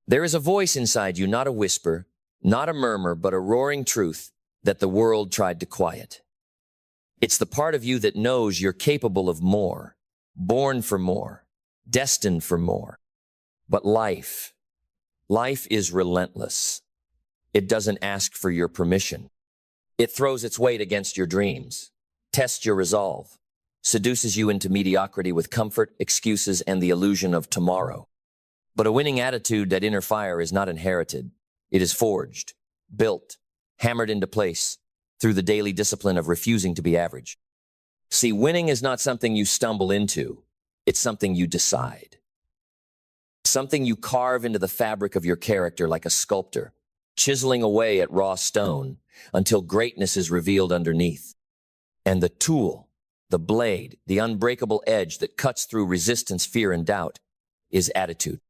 There is a voice inside you, not a whisper, not a murmur, but a roaring truth that the world tried to quiet. It's the part of you that knows you're capable of more, born for more, destined for more. But life is relentless. It doesn't ask for your permission. It throws its weight against your dreams, tests your resolve, seduces you into mediocrity with comfort, excuses, and the illusion of tomorrow. But a winning attitude, that inner fire, is not inherited. It is forged, built, hammered into place through the daily discipline of refusing to be average. See, winning is not something you stumble into. It's something you decide. Something you carve into the fabric of your character like a sculptor, chiseling away at raw stone until greatness is revealed underneath. And the tool, the blade, the unbreakable edge that cuts through resistance, fear, and doubt is attitude.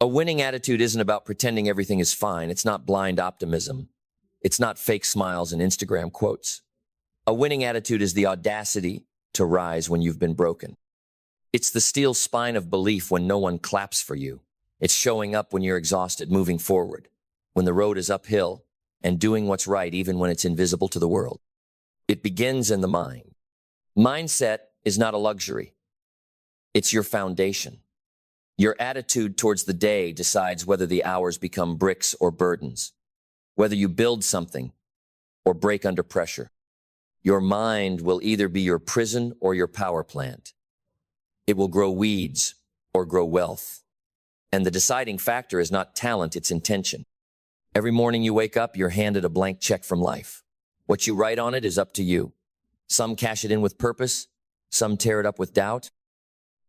A winning attitude isn't about pretending everything is fine. It's not blind optimism. It's not fake smiles and Instagram quotes. A winning attitude is the audacity to rise when you've been broken. It's the steel spine of belief when no one claps for you. It's showing up when you're exhausted, moving forward, when the road is uphill, and doing what's right even when it's invisible to the world. It begins in the mind. Mindset is not a luxury. It's your foundation. Your attitude towards the day decides whether the hours become bricks or burdens, whether you build something or break under pressure. Your mind will either be your prison or your power plant. It will grow weeds or grow wealth. And the deciding factor is not talent, it's intention. Every morning you wake up, you're handed a blank check from life. What you write on it is up to you. Some cash it in with purpose, some tear it up with doubt.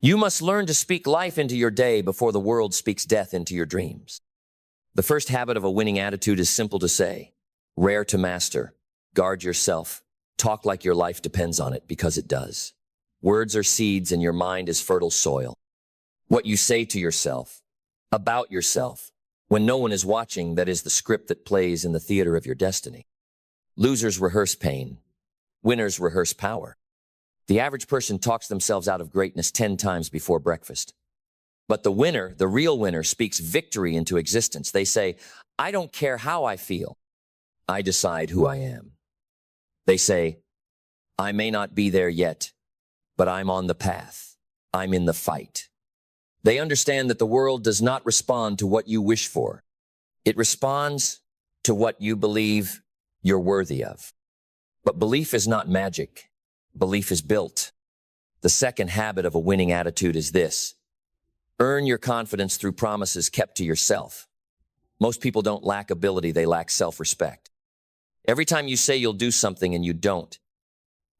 You must learn to speak life into your day before the world speaks death into your dreams. The first habit of a winning attitude is simple to say, rare to master. Guard yourself. Talk like your life depends on it, because it does. Words are seeds and your mind is fertile soil. What you say to yourself, about yourself, when no one is watching, that is the script that plays in the theater of your destiny. Losers rehearse pain. Winners rehearse power. The average person talks themselves out of greatness 10 times before breakfast. But the winner, the real winner, speaks victory into existence. They say, I don't care how I feel. I decide who I am. They say, I may not be there yet, but I'm on the path. I'm in the fight. They understand that the world does not respond to what you wish for. It responds to what you believe you're worthy of. But belief is not magic. Belief is built. The second habit of a winning attitude is this: earn your confidence through promises kept to yourself. Most people don't lack ability, they lack self-respect. Every time you say you'll do something and you don't,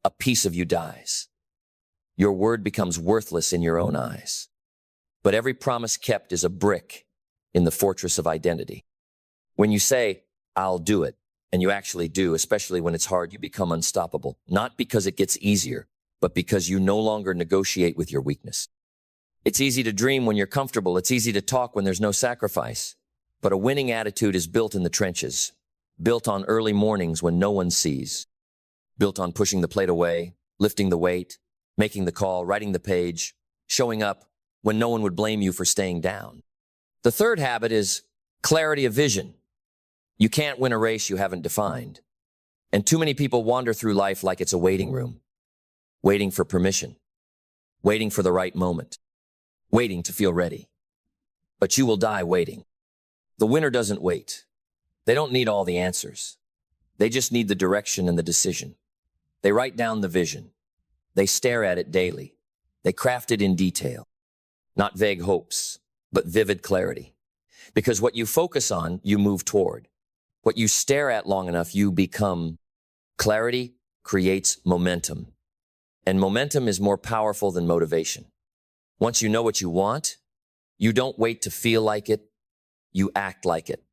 a piece of you dies. Your word becomes worthless in your own eyes. But every promise kept is a brick in the fortress of identity. When you say, I'll do it, and you actually do, especially when it's hard, you become unstoppable. Not because it gets easier, but because you no longer negotiate with your weakness. It's easy to dream when you're comfortable. It's easy to talk when there's no sacrifice. But a winning attitude is built in the trenches, built on early mornings when no one sees, built on pushing the plate away, lifting the weight, making the call, writing the page, showing up when no one would blame you for staying down. The third habit is clarity of vision. You can't win a race you haven't defined. And too many people wander through life like it's a waiting room, waiting for permission, waiting for the right moment, waiting to feel ready. But you will die waiting. The winner doesn't wait. They don't need all the answers. They just need the direction and the decision. They write down the vision. They stare at it daily. They craft it in detail. Not vague hopes, but vivid clarity. Because what you focus on, you move toward. What you stare at long enough, you become. Clarity creates momentum. And momentum is more powerful than motivation. Once you know what you want, you don't wait to feel like it. You act like it.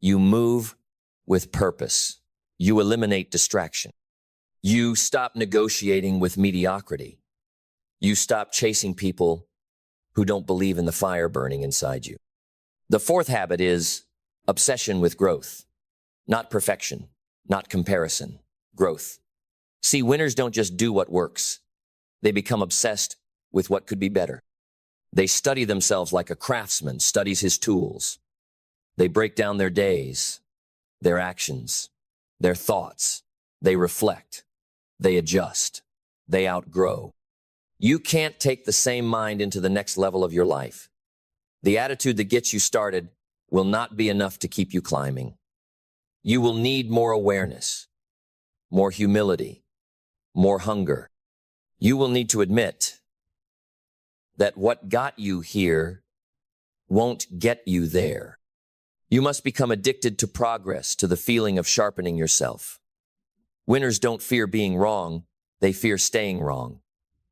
You move with purpose. You eliminate distraction. You stop negotiating with mediocrity. You stop chasing people who don't believe in the fire burning inside you. The fourth habit is obsession with growth. Not perfection, not comparison, growth. See, winners don't just do what works. They become obsessed with what could be better. They study themselves like a craftsman studies his tools. They break down their days, their actions, their thoughts. They reflect. They adjust. They outgrow. You can't take the same mind into the next level of your life. The attitude that gets you started will not be enough to keep you climbing. You will need more awareness, more humility, more hunger. You will need to admit that what got you here won't get you there. You must become addicted to progress, to the feeling of sharpening yourself. Winners don't fear being wrong, they fear staying wrong.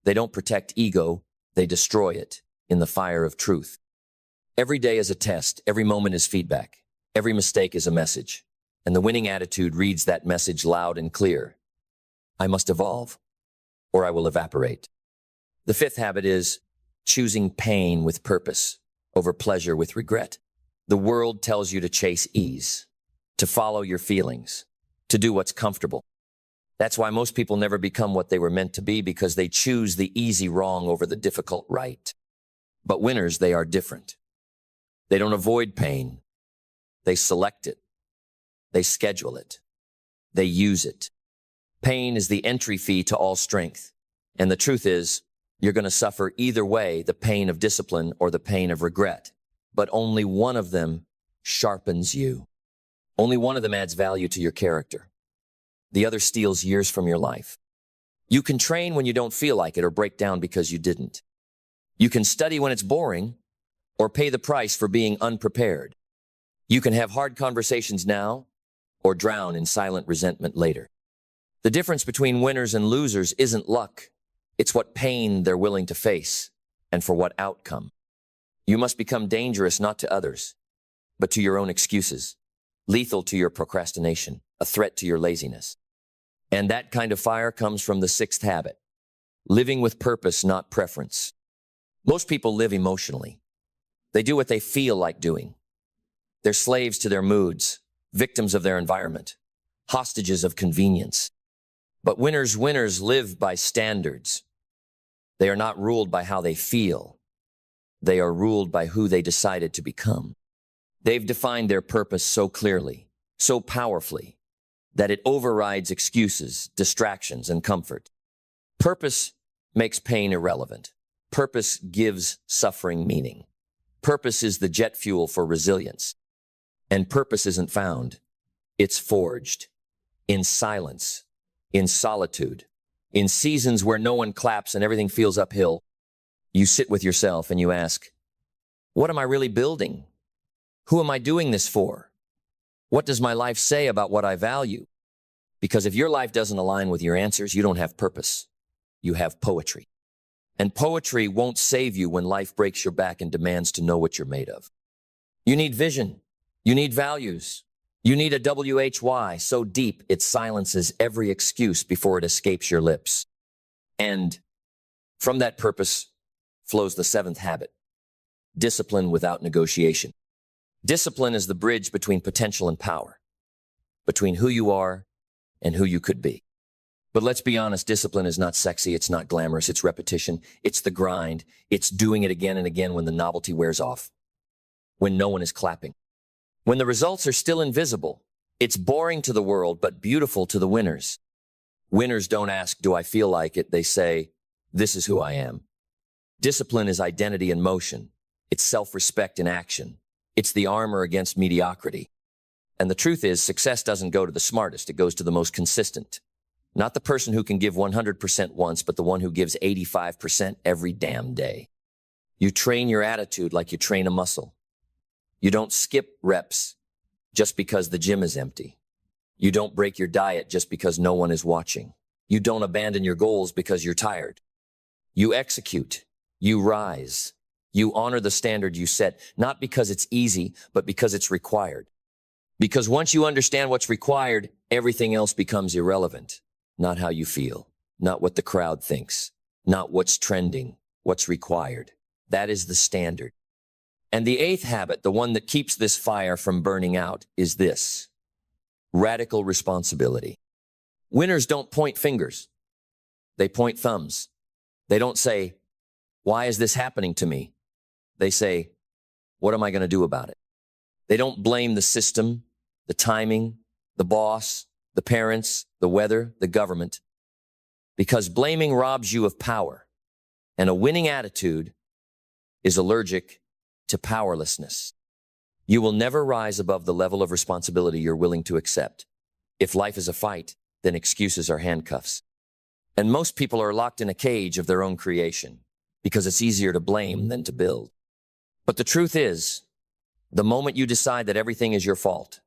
They don't protect ego, they destroy it in the fire of truth. Every day is a test, every moment is feedback, every mistake is a message, and the winning attitude reads that message loud and clear. I must evolve, or I will evaporate. The fifth habit is choosing pain with purpose over pleasure with regret. The world tells you to chase ease, to follow your feelings, to do what's comfortable. That's why most people never become what they were meant to be, because they choose the easy wrong over the difficult right. But winners, they are different. They don't avoid pain. They select it. They schedule it. They use it. Pain is the entry fee to all strength. And the truth is, you're going to suffer either way, the pain of discipline or the pain of regret. But only one of them sharpens you. Only one of them adds value to your character. The other steals years from your life. You can train when you don't feel like it or break down because you didn't. You can study when it's boring or pay the price for being unprepared. You can have hard conversations now or drown in silent resentment later. The difference between winners and losers isn't luck. It's what pain they're willing to face and for what outcome. You must become dangerous not to others, but to your own excuses, lethal to your procrastination, a threat to your laziness. And that kind of fire comes from the sixth habit, living with purpose, not preference. Most people live emotionally. They do what they feel like doing. They're slaves to their moods, victims of their environment, hostages of convenience. But winners live by standards. They are not ruled by how they feel. They are ruled by who they decided to become. They've defined their purpose so clearly, so powerfully, that it overrides excuses, distractions, and comfort. Purpose makes pain irrelevant. Purpose gives suffering meaning. Purpose is the jet fuel for resilience. And purpose isn't found. It's forged. In silence. In solitude. In seasons where no one claps and everything feels uphill. You sit with yourself and you ask, what am I really building? Who am I doing this for? What does my life say about what I value? Because if your life doesn't align with your answers, you don't have purpose. You have poetry. And poetry won't save you when life breaks your back and demands to know what you're made of. You need vision. You need values. You need a WHY so deep it silences every excuse before it escapes your lips. And from that purpose flows the seventh habit, discipline without negotiation. Discipline is the bridge between potential and power, between who you are and who you could be. But let's be honest, discipline is not sexy, it's not glamorous, it's repetition, it's the grind, it's doing it again and again when the novelty wears off, when no one is clapping. When the results are still invisible, it's boring to the world but beautiful to the winners. Winners don't ask, do I feel like it? They say, this is who I am. Discipline is identity in motion. It's self-respect in action. It's the armor against mediocrity. And the truth is, success doesn't go to the smartest, it goes to the most consistent. Not the person who can give 100% once, but the one who gives 85% every damn day. You train your attitude like you train a muscle. You don't skip reps just because the gym is empty. You don't break your diet just because no one is watching. You don't abandon your goals because you're tired. You execute. You rise. You honor the standard you set, not because it's easy, but because it's required. Because once you understand what's required, everything else becomes irrelevant. Not how you feel, not what the crowd thinks, not what's trending, what's required. That is the standard. And the eighth habit, the one that keeps this fire from burning out, is this: radical responsibility. Winners don't point fingers. They point thumbs. They don't say, why is this happening to me? They say, what am I going to do about it? They don't blame the system, the timing, the boss, the parents, the weather, the government, because blaming robs you of power, and a winning attitude is allergic to powerlessness. You will never rise above the level of responsibility you're willing to accept. If life is a fight, then excuses are handcuffs. And most people are locked in a cage of their own creation because it's easier to blame than to build. But the truth is, the moment you decide that everything is your fault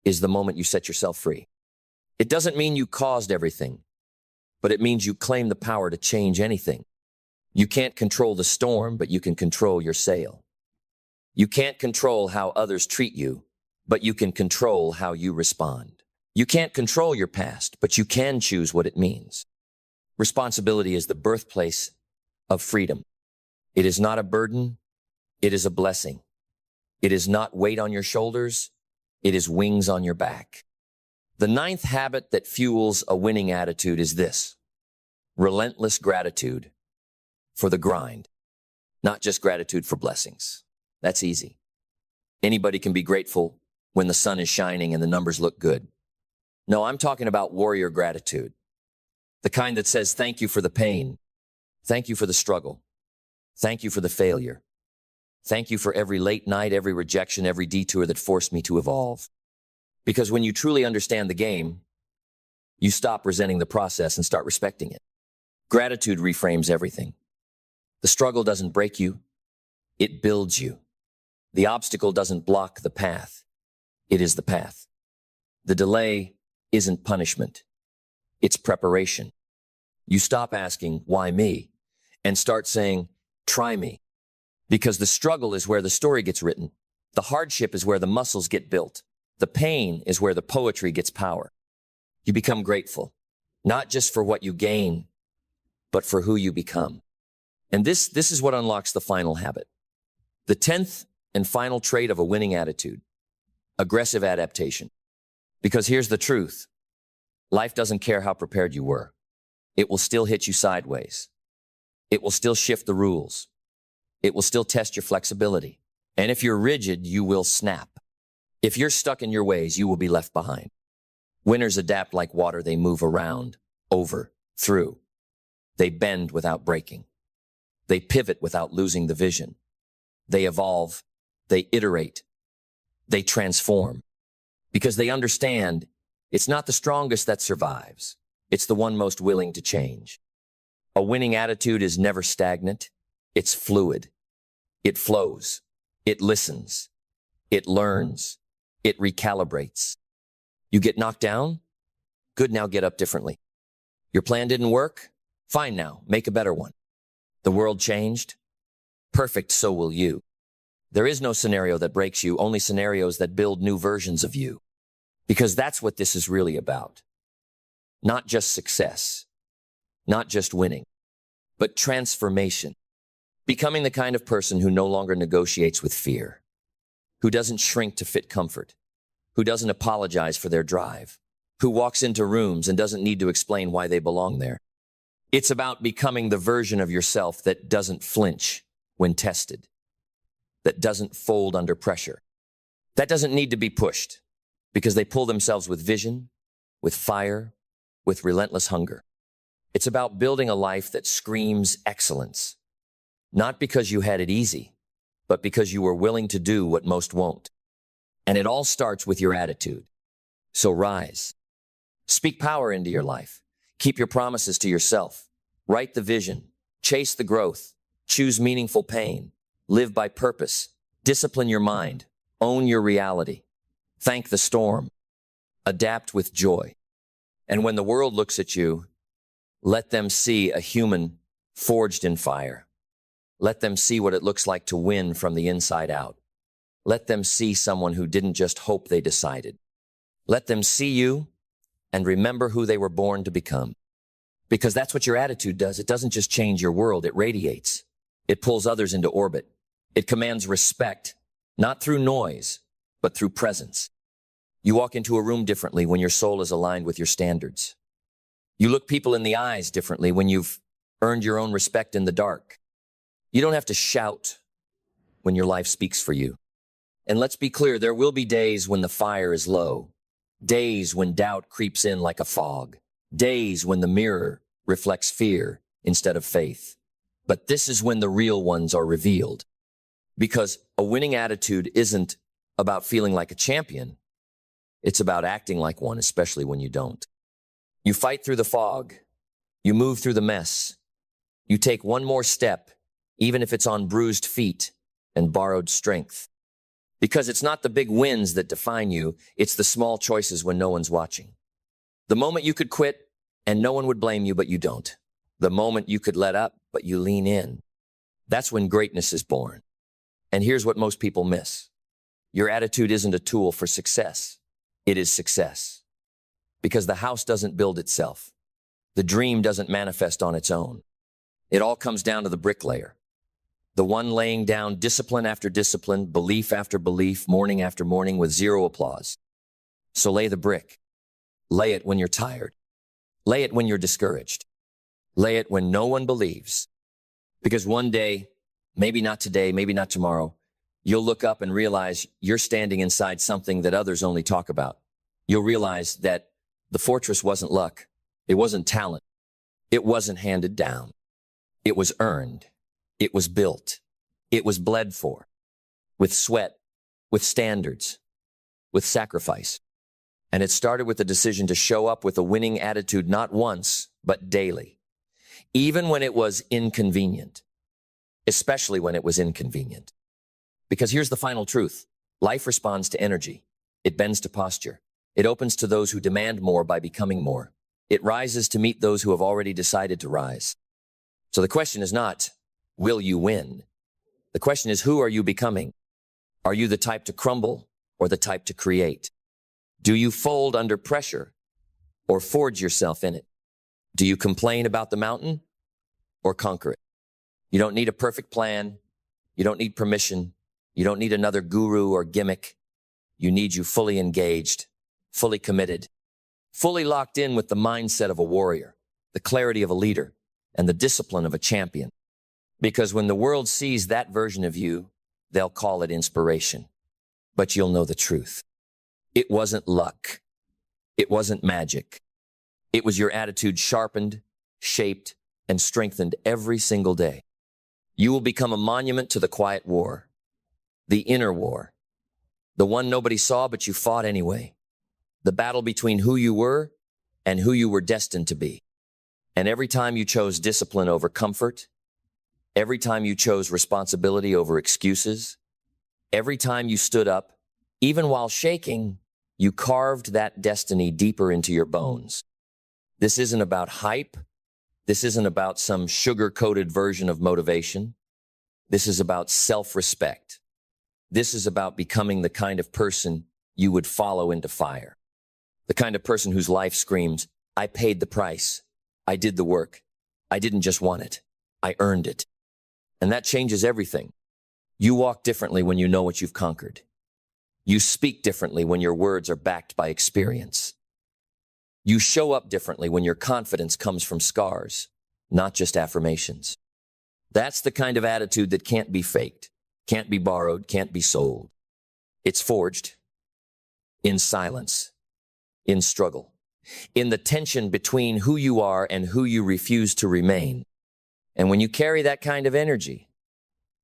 is the moment you set yourself free. It doesn't mean you caused everything, but it means you claim the power to change anything. You can't control the storm, but you can control your sail. You can't control how others treat you, but you can control how you respond. You can't control your past, but you can choose what it means. Responsibility is the birthplace of freedom. It is not a burden, it is a blessing. It is not weight on your shoulders, it is wings on your back. The ninth habit that fuels a winning attitude is this: relentless gratitude for the grind, not just gratitude for blessings. That's easy. Anybody can be grateful when the sun is shining and the numbers look good. No, I'm talking about warrior gratitude. The kind that says, thank you for the pain. Thank you for the struggle. Thank you for the failure. Thank you for every late night, every rejection, every detour that forced me to evolve. Because when you truly understand the game, you stop resenting the process and start respecting it. Gratitude reframes everything. The struggle doesn't break you, it builds you. The obstacle doesn't block the path, it is the path. The delay isn't punishment, it's preparation. You stop asking, why me? And start saying, try me. Because the struggle is where the story gets written. The hardship is where the muscles get built. The pain is where the poetry gets power. You become grateful, not just for what you gain, but for who you become. And this is what unlocks the final habit. The 10th and final trait of a winning attitude: aggressive adaptation. Because here's the truth. Life doesn't care how prepared you were. It will still hit you sideways. It will still shift the rules. It will still test your flexibility. And if you're rigid, you will snap. If you're stuck in your ways, you will be left behind. Winners adapt like water. They move around, over, through. They bend without breaking. They pivot without losing the vision. They evolve. They iterate. They transform. Because they understand it's not the strongest that survives. It's the one most willing to change. A winning attitude is never stagnant. It's fluid. It flows. It listens. It learns. It recalibrates. You get knocked down? Good, now get up differently. Your plan didn't work? Fine now, make a better one. The world changed? Perfect, so will you. There is no scenario that breaks you, only scenarios that build new versions of you. Because that's what this is really about. Not just success, not just winning, but transformation. Becoming the kind of person who no longer negotiates with fear, who doesn't shrink to fit comfort, who doesn't apologize for their drive, who walks into rooms and doesn't need to explain why they belong there. It's about becoming the version of yourself that doesn't flinch when tested, that doesn't fold under pressure, that doesn't need to be pushed because they pull themselves with vision, with fire, with relentless hunger. It's about building a life that screams excellence, not because you had it easy, but because you were willing to do what most won't. And it all starts with your attitude. So rise. Speak power into your life. Keep your promises to yourself. Write the vision. Chase the growth. Choose meaningful pain. Live by purpose. Discipline your mind. Own your reality. Thank the storm. Adapt with joy. And when the world looks at you, let them see a human forged in fire. Let them see what it looks like to win from the inside out. Let them see someone who didn't just hope, they decided. Let them see you and remember who they were born to become. Because that's what your attitude does. It doesn't just change your world, it radiates. It pulls others into orbit. It commands respect, not through noise, but through presence. You walk into a room differently when your soul is aligned with your standards. You look people in the eyes differently when you've earned your own respect in the dark. You don't have to shout when your life speaks for you. And let's be clear, there will be days when the fire is low, days when doubt creeps in like a fog, days when the mirror reflects fear instead of faith. But this is when the real ones are revealed. Because a winning attitude isn't about feeling like a champion. It's about acting like one, especially when you don't. You fight through the fog. You move through the mess. You take one more step, even if it's on bruised feet and borrowed strength. Because it's not the big wins that define you, it's the small choices when no one's watching. The moment you could quit and no one would blame you, but you don't. The moment you could let up, but you lean in. That's when greatness is born. And here's what most people miss. Your attitude isn't a tool for success. It is success. Because the house doesn't build itself. The dream doesn't manifest on its own. It all comes down to the bricklayer. The one laying down discipline after discipline, belief after belief, morning after morning with zero applause. So lay the brick. Lay it when you're tired. Lay it when you're discouraged. Lay it when no one believes. Because one day, maybe not today, maybe not tomorrow, you'll look up and realize you're standing inside something that others only talk about. You'll realize that the fortress wasn't luck. It wasn't talent. It wasn't handed down. It was earned. It was built. It was bled for. With sweat, with standards, with sacrifice. And it started with the decision to show up with a winning attitude not once, but daily. Even when it was inconvenient. Especially when it was inconvenient. Because here's the final truth. Life responds to energy. It bends to posture. It opens to those who demand more by becoming more. It rises to meet those who have already decided to rise. So the question is not, will you win? The question is, who are you becoming? Are you the type to crumble or the type to create? Do you fold under pressure or forge yourself in it? Do you complain about the mountain or conquer it? You don't need a perfect plan. You don't need permission. You don't need another guru or gimmick. You need you fully engaged, fully committed, fully locked in with the mindset of a warrior, the clarity of a leader, and the discipline of a champion. Because when the world sees that version of you, they'll call it inspiration. But you'll know the truth. It wasn't luck. It wasn't magic. It was your attitude sharpened, shaped, and strengthened every single day. You will become a monument to the quiet war, the inner war, the one nobody saw but you fought anyway, the battle between who you were and who you were destined to be. And every time you chose discipline over comfort, every time you chose responsibility over excuses, every time you stood up, even while shaking, you carved that destiny deeper into your bones. This isn't about hype. This isn't about some sugar-coated version of motivation. This is about self-respect. This is about becoming the kind of person you would follow into fire. The kind of person whose life screams, I paid the price. I did the work. I didn't just want it. I earned it. And that changes everything. You walk differently when you know what you've conquered. You speak differently when your words are backed by experience. You show up differently when your confidence comes from scars, not just affirmations. That's the kind of attitude that can't be faked, can't be borrowed, can't be sold. It's forged in silence, in struggle, in the tension between who you are and who you refuse to remain. And when you carry that kind of energy,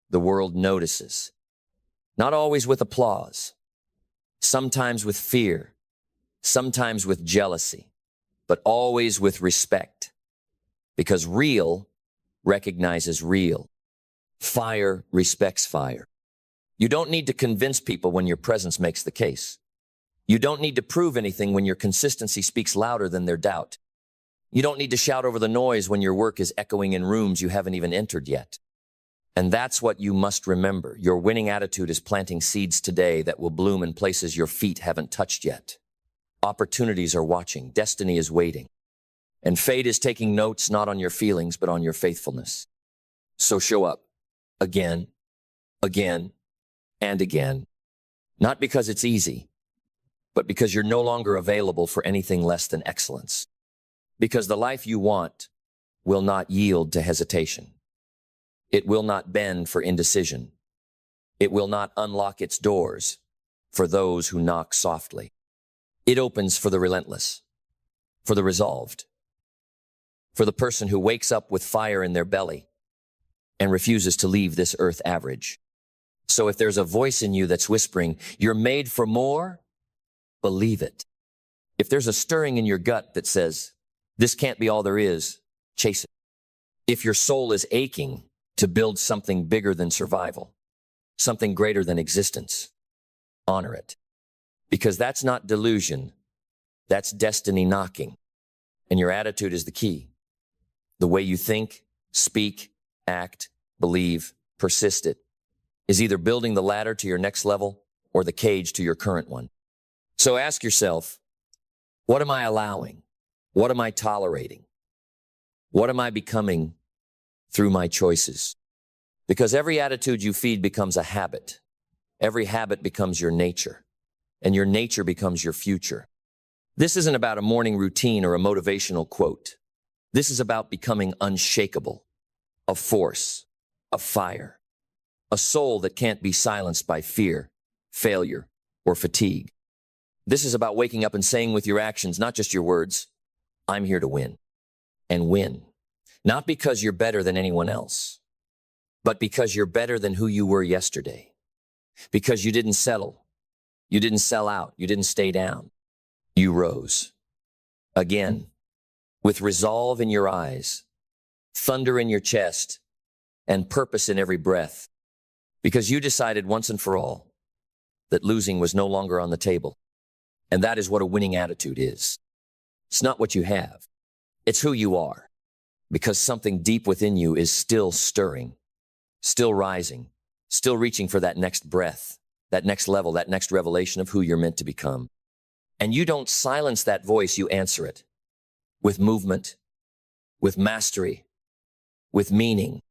the world notices. Not always with applause, sometimes with fear, sometimes with jealousy, but always with respect. Because real recognizes real. Fire respects fire. You don't need to convince people when your presence makes the case. You don't need to prove anything when your consistency speaks louder than their doubt. You don't need to shout over the noise when your work is echoing in rooms you haven't even entered yet. And that's what you must remember. Your winning attitude is planting seeds today that will bloom in places your feet haven't touched yet. Opportunities are watching. Destiny is waiting. And fate is taking notes not on your feelings, but on your faithfulness. So show up again, again, and again. Not because it's easy, but because you're no longer available for anything less than excellence. Because the life you want will not yield to hesitation. It will not bend for indecision. It will not unlock its doors for those who knock softly. It opens for the relentless, for the resolved, for the person who wakes up with fire in their belly and refuses to leave this earth average. So if there's a voice in you that's whispering, "You're made for more," believe it. If there's a stirring in your gut that says, "This can't be all there is," chase it. If your soul is aching to build something bigger than survival, something greater than existence, honor it. Because that's not delusion, that's destiny knocking. And your attitude is the key. The way you think, speak, act, believe, persist it, is either building the ladder to your next level or the cage to your current one. So ask yourself, what am I allowing? What am I tolerating? What am I becoming through my choices? Because every attitude you feed becomes a habit. Every habit becomes your nature, and your nature becomes your future. This isn't about a morning routine or a motivational quote. This is about becoming unshakable, a force, a fire, a soul that can't be silenced by fear, failure, or fatigue. This is about waking up and saying with your actions, not just your words, "I'm here to win." And win. Not because you're better than anyone else, but because you're better than who you were yesterday. Because you didn't settle. You didn't sell out. You didn't stay down. You rose. Again, with resolve in your eyes, thunder in your chest, and purpose in every breath. Because you decided once and for all that losing was no longer on the table. And that is what a winning attitude is. It's not what you have. It's who you are. Because something deep within you is still stirring, still rising, still reaching for that next breath, that next level, that next revelation of who you're meant to become. And you don't silence that voice, you answer it with movement, with mastery, with meaning.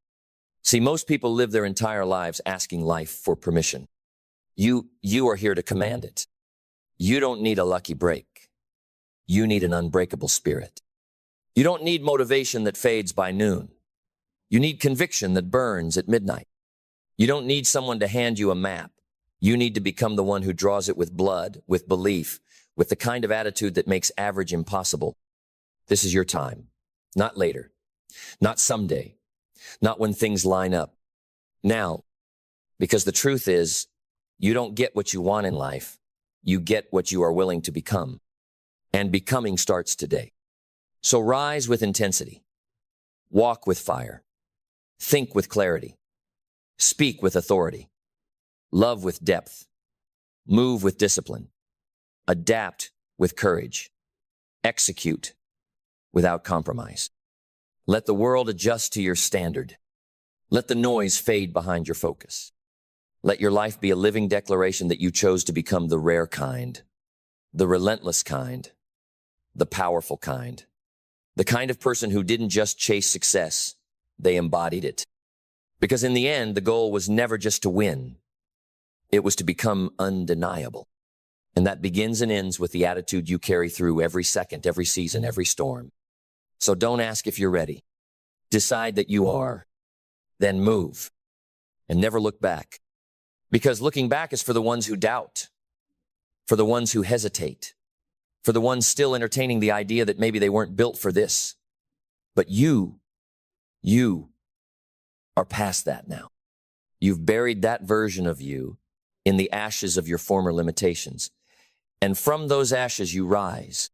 See, most people live their entire lives asking life for permission. You are here to command it. You don't need a lucky break. You need an unbreakable spirit. You don't need motivation that fades by noon. You need conviction that burns at midnight. You don't need someone to hand you a map. You need to become the one who draws it with blood, with belief, with the kind of attitude that makes average impossible. This is your time, not later, not someday, not when things line up. Now, because the truth is, you don't get what you want in life. You get what you are willing to become. And becoming starts today. So rise with intensity, walk with fire, think with clarity, speak with authority, love with depth, move with discipline, adapt with courage, execute without compromise. Let the world adjust to your standard. Let the noise fade behind your focus. Let your life be a living declaration that you chose to become the rare kind, the relentless kind, the powerful kind. The kind of person who didn't just chase success, they embodied it. Because in the end, the goal was never just to win. It was to become undeniable. And that begins and ends with the attitude you carry through every second, every season, every storm. So don't ask if you're ready. Decide that you are. Then move. And never look back. Because looking back is for the ones who doubt, for the ones who hesitate, for the ones still entertaining the idea that maybe they weren't built for this. But you are past that now. You've buried that version of you in the ashes of your former limitations. And from those ashes you rise,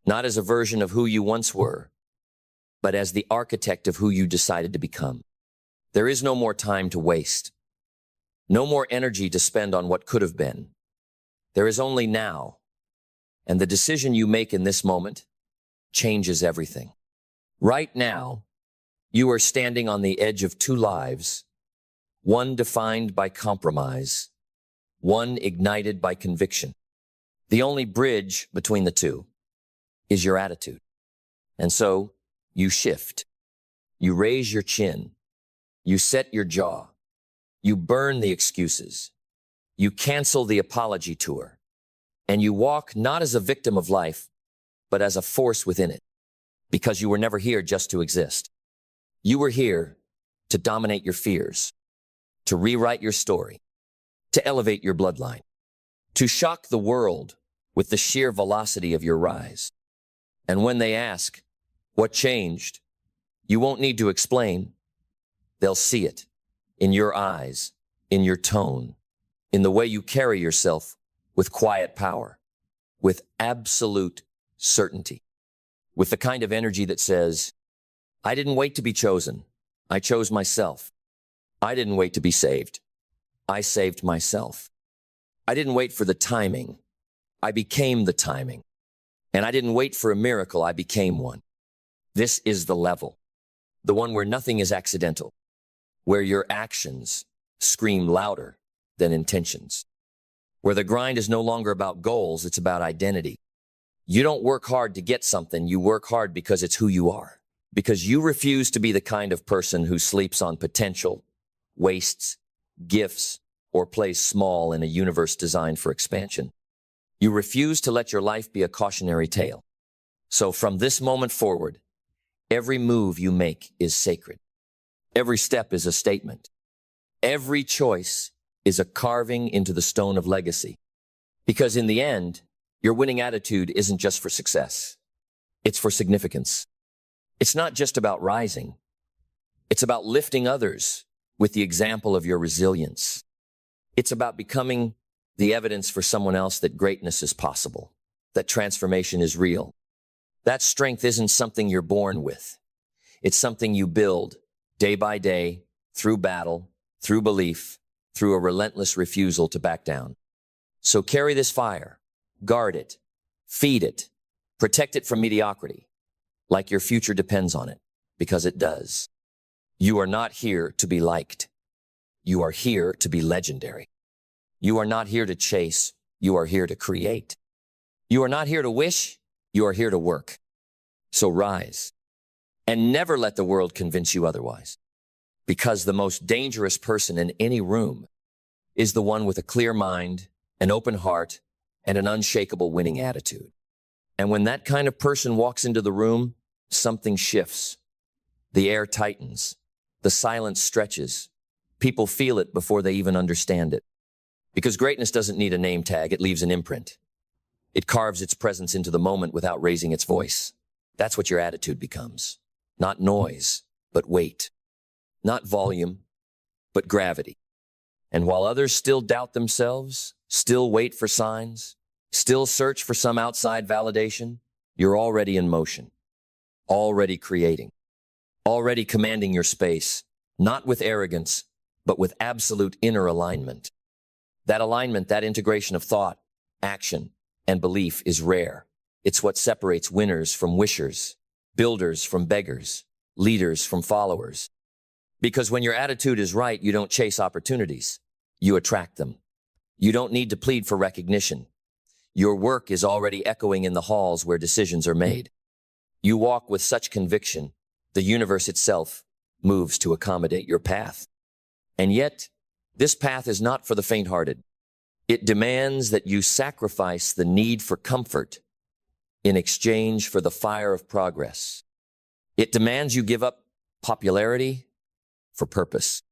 not as a version of who you once were, but as the architect of who you decided to become. There is no more time to waste. No more energy to spend on what could have been. There is only now. And the decision you make in this moment changes everything. Right now, you are standing on the edge of two lives, one defined by compromise, one ignited by conviction. The only bridge between the two is your attitude. And so you shift. You raise your chin. You set your jaw. You burn the excuses. You cancel the apology tour. And you walk not as a victim of life, but as a force within it. Because you were never here just to exist. You were here to dominate your fears, to rewrite your story, to elevate your bloodline, to shock the world with the sheer velocity of your rise. And when they ask, what changed? You won't need to explain. They'll see it in your eyes, in your tone, in the way you carry yourself with quiet power, with absolute certainty, with the kind of energy that says, I didn't wait to be chosen. I chose myself. I didn't wait to be saved. I saved myself. I didn't wait for the timing. I became the timing. And I didn't wait for a miracle. I became one. This is the level, the one where nothing is accidental, where your actions scream louder than intentions, where the grind is no longer about goals, it's about identity. You don't work hard to get something, you work hard because it's who you are, because you refuse to be the kind of person who sleeps on potential, wastes, gifts, or plays small in a universe designed for expansion. You refuse to let your life be a cautionary tale. So from this moment forward, every move you make is sacred. Every step is a statement. Every choice is a carving into the stone of legacy. Because in the end, your winning attitude isn't just for success. It's for significance. It's not just about rising. It's about lifting others with the example of your resilience. It's about becoming the evidence for someone else that greatness is possible, that transformation is real. That strength isn't something you're born with. It's something you build day by day, through battle, through belief, through a relentless refusal to back down. So carry this fire, guard it, feed it, protect it from mediocrity, like your future depends on it, because it does. You are not here to be liked. You are here to be legendary. You are not here to chase. You are here to create. You are not here to wish. You are here to work. So rise and never let the world convince you otherwise, because the most dangerous person in any room is the one with a clear mind, an open heart, and an unshakable winning attitude. And when that kind of person walks into the room, something shifts. The air tightens. The silence stretches. People feel it before they even understand it. Because greatness doesn't need a name tag, it leaves an imprint. It carves its presence into the moment without raising its voice. That's what your attitude becomes. Not noise, but weight. Not volume, but gravity. And while others still doubt themselves, still wait for signs, still search for some outside validation, you're already in motion, already creating, already commanding your space, not with arrogance, but with absolute inner alignment. That alignment, that integration of thought, action, and belief is rare. It's what separates winners from wishers, builders from beggars, leaders from followers. Because when your attitude is right, you don't chase opportunities. You attract them. You don't need to plead for recognition. Your work is already echoing in the halls where decisions are made. You walk with such conviction, the universe itself moves to accommodate your path. And yet, this path is not for the faint-hearted. It demands that you sacrifice the need for comfort in exchange for the fire of progress. It demands you give up popularity for purpose.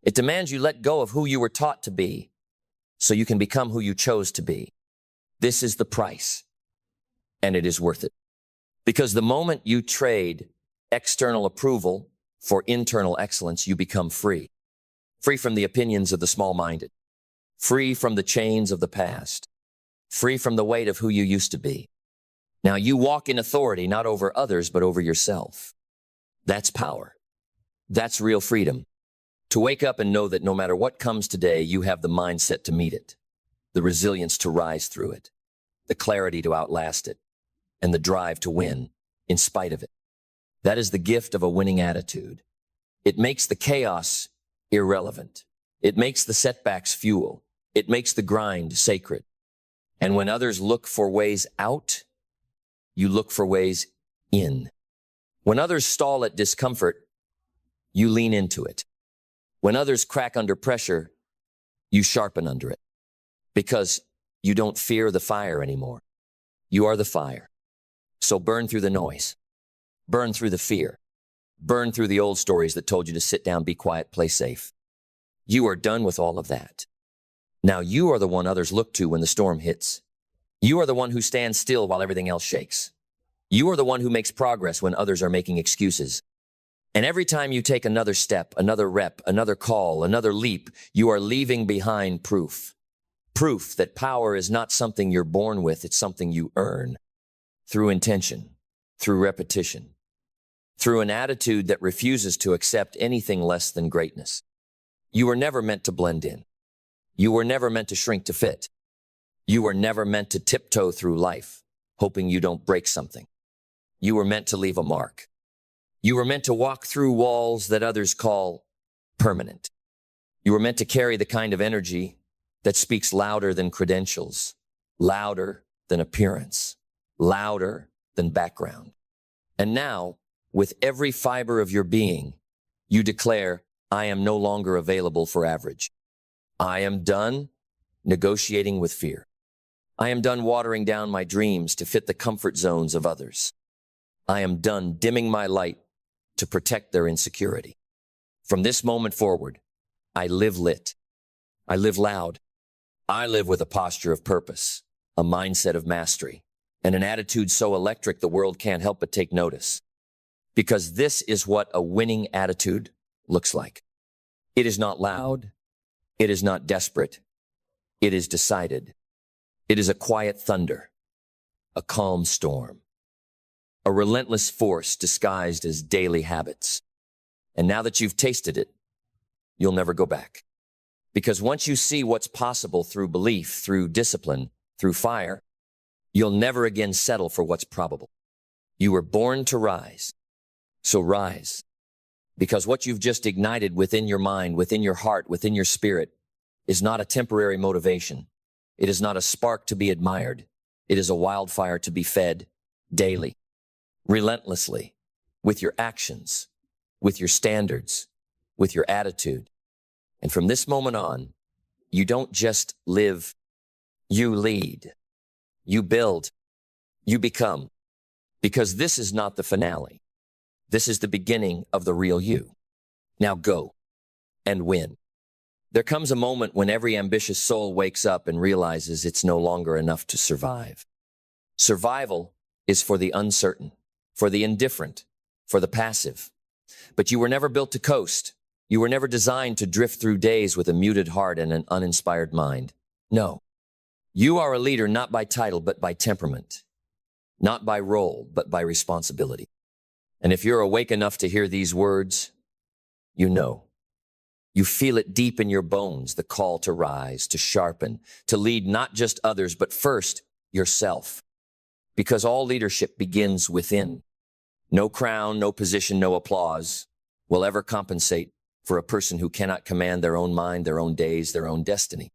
It demands you let go of who you were taught to be so you can become who you chose to be. This is the price, and it is worth it. Because the moment you trade external approval for internal excellence, you become free. Free from the opinions of the small-minded. Free from the chains of the past. Free from the weight of who you used to be. Now you walk in authority, not over others, but over yourself. That's power. That's real freedom. To wake up and know that no matter what comes today, you have the mindset to meet it, the resilience to rise through it, the clarity to outlast it, and the drive to win in spite of it. That is the gift of a winning attitude. It makes the chaos irrelevant. It makes the setbacks fuel. It makes the grind sacred. And when others look for ways out, you look for ways in. When others stall at discomfort, you lean into it. When others crack under pressure, you sharpen under it. Because you don't fear the fire anymore. You are the fire. So burn through the noise. Burn through the fear. Burn through the old stories that told you to sit down, be quiet, play safe. You are done with all of that. Now you are the one others look to when the storm hits. You are the one who stands still while everything else shakes. You are the one who makes progress when others are making excuses. And every time you take another step, another rep, another call, another leap, you are leaving behind proof. Proof that power is not something you're born with, it's something you earn. Through intention, through repetition, through an attitude that refuses to accept anything less than greatness. You were never meant to blend in. You were never meant to shrink to fit. You were never meant to tiptoe through life, hoping you don't break something. You were meant to leave a mark. You were meant to walk through walls that others call permanent. You were meant to carry the kind of energy that speaks louder than credentials, louder than appearance, louder than background. And now, with every fiber of your being, you declare, I am no longer available for average. I am done negotiating with fear. I am done watering down my dreams to fit the comfort zones of others. I am done dimming my light to protect their insecurity. From this moment forward, I live lit. I live loud. I live with a posture of purpose, a mindset of mastery, and an attitude so electric the world can't help but take notice. Because this is what a winning attitude looks like. It is not loud. It is not desperate. It is decided. It is a quiet thunder, a calm storm, a relentless force disguised as daily habits. And now that you've tasted it, you'll never go back. Because once you see what's possible through belief, through discipline, through fire, you'll never again settle for what's probable. You were born to rise. So rise. Because what you've just ignited within your mind, within your heart, within your spirit is not a temporary motivation. It is not a spark to be admired. It is a wildfire to be fed daily, relentlessly, with your actions, with your standards, with your attitude. And from this moment on, you don't just live, you lead, you build, you become. Because this is not the finale. This is the beginning of the real you. Now go and win. There comes a moment when every ambitious soul wakes up and realizes it's no longer enough to survive. Survival is for the uncertain, for the indifferent, for the passive. But you were never built to coast. You were never designed to drift through days with a muted heart and an uninspired mind. No. You are a leader not by title, but by temperament. Not by role, but by responsibility. And if you're awake enough to hear these words, you know. You feel it deep in your bones, the call to rise, to sharpen, to lead not just others, but first yourself. Because all leadership begins within. No crown, no position, no applause will ever compensate for a person who cannot command their own mind, their own days, their own destiny.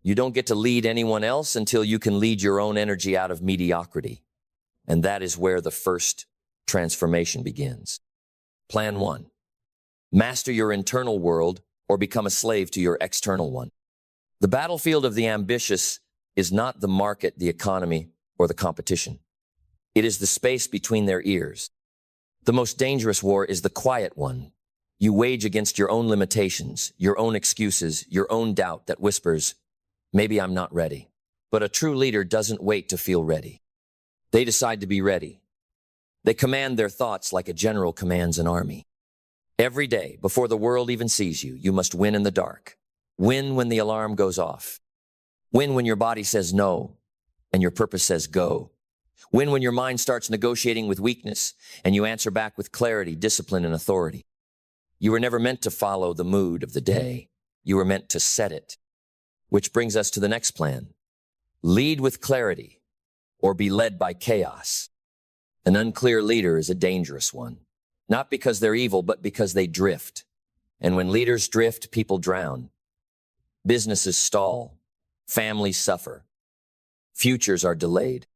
You don't get to lead anyone else until you can lead your own energy out of mediocrity. And that is where the first transformation begins. Plan 1. Master your internal world or become a slave to your external one. The battlefield of the ambitious is not the market, the economy, or the competition. It is the space between their ears. The most dangerous war is the quiet one. You wage against your own limitations, your own excuses, your own doubt that whispers, maybe I'm not ready. But a true leader doesn't wait to feel ready. They decide to be ready. They command their thoughts like a general commands an army. Every day, before the world even sees you, you must win in the dark. Win when the alarm goes off. Win when your body says no and your purpose says go. Win when your mind starts negotiating with weakness and you answer back with clarity, discipline, and authority. You were never meant to follow the mood of the day. You were meant to set it. Which brings us to the next plan. Lead with clarity or be led by chaos. An unclear leader is a dangerous one. Not because they're evil, but because they drift. And when leaders drift, people drown. Businesses stall. Families suffer. Futures are delayed.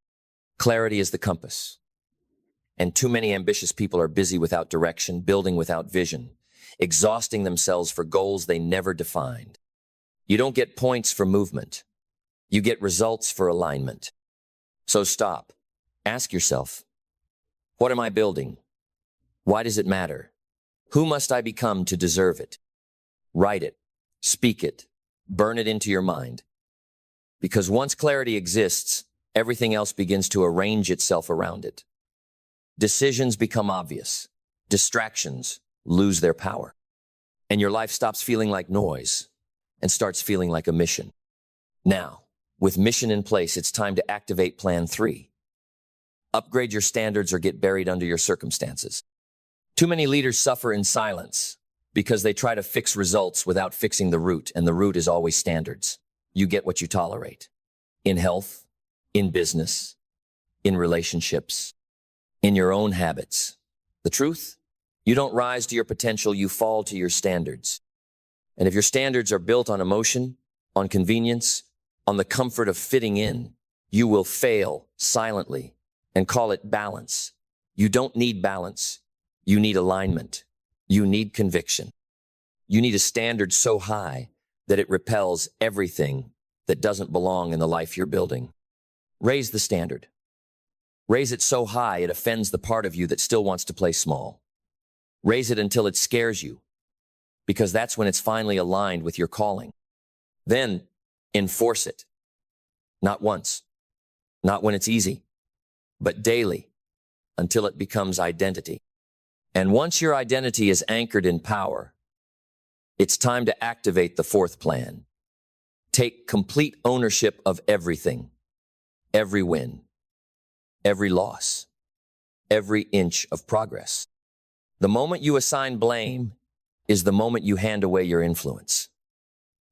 Clarity is the compass. And too many ambitious people are busy without direction, building without vision, exhausting themselves for goals they never defined. You don't get points for movement. You get results for alignment. So stop. Ask yourself, what am I building? Why does it matter? Who must I become to deserve it? Write it, speak it, Burn it into your mind. Because once clarity exists, everything else begins to arrange itself around it. Decisions become obvious. Distractions lose their power. And your life stops feeling like noise and starts feeling like a mission. Now, with mission in place, it's time to activate Plan 3. Upgrade your standards or get buried under your circumstances. Too many leaders suffer in silence because they try to fix results without fixing the root, and the root is always standards. You get what you tolerate. In health, in business, in relationships, in your own habits. The truth? You don't rise to your potential, you fall to your standards. And if your standards are built on emotion, on convenience, on the comfort of fitting in, you will fail silently and call it balance. You don't need balance. You need alignment. You need conviction. You need a standard so high that it repels everything that doesn't belong in the life you're building. Raise the standard. Raise it so high it offends the part of you that still wants to play small. Raise it until it scares you, because that's when it's finally aligned with your calling. Then enforce it. Not once, not when it's easy, but daily, until it becomes identity. And once your identity is anchored in power, it's time to activate the fourth plan. Take complete ownership of everything, every win, every loss, every inch of progress. The moment you assign blame is the moment you hand away your influence.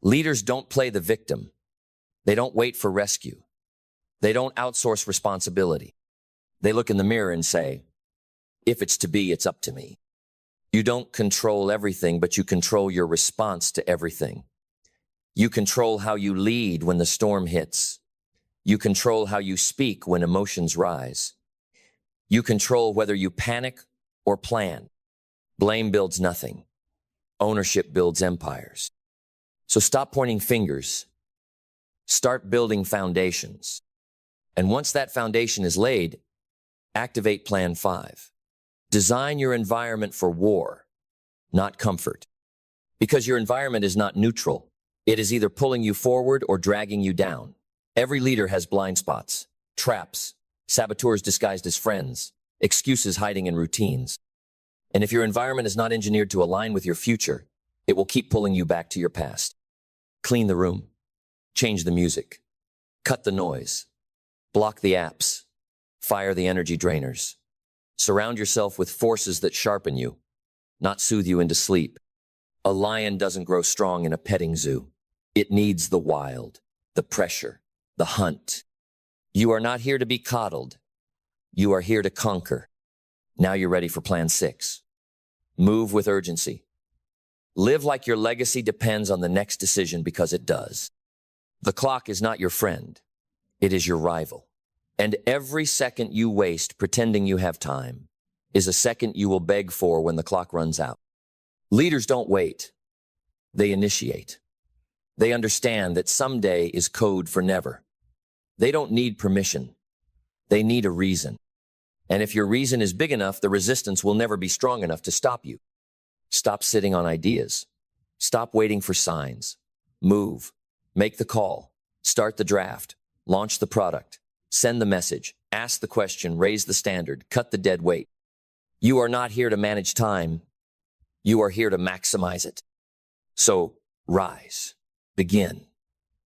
Leaders don't play the victim. They don't wait for rescue. They don't outsource responsibility. They look in the mirror and say, if it's to be, it's up to me. You don't control everything, but you control your response to everything. You control how you lead when the storm hits. You control how you speak when emotions rise. You control whether you panic or plan. Blame builds nothing. Ownership builds empires. So stop pointing fingers. Start building foundations. And once that foundation is laid, activate Plan 5. Design your environment for war, not comfort. Because your environment is not neutral. It is either pulling you forward or dragging you down. Every leader has blind spots, traps, saboteurs disguised as friends, excuses hiding in routines. And if your environment is not engineered to align with your future, it will keep pulling you back to your past. Clean the room. Change the music. Cut the noise. Block the apps. Fire the energy drainers. Surround yourself with forces that sharpen you, not soothe you into sleep. A lion doesn't grow strong in a petting zoo. It needs the wild, the pressure, the hunt. You are not here to be coddled. You are here to conquer. Now you're ready for Plan 6. Move with urgency. Live like your legacy depends on the next decision, because it does. The clock is not your friend. It is your rival. And every second you waste pretending you have time is a second you will beg for when the clock runs out. Leaders don't wait. They initiate. They understand that someday is code for never. They don't need permission. They need a reason. And if your reason is big enough, the resistance will never be strong enough to stop you. Stop sitting on ideas. Stop waiting for signs. Move. Make the call. Start the draft. Launch the product. Send the message. Ask the question. Raise the standard. Cut the dead weight. You are not here to manage time. You are here to maximize it. So rise. Begin.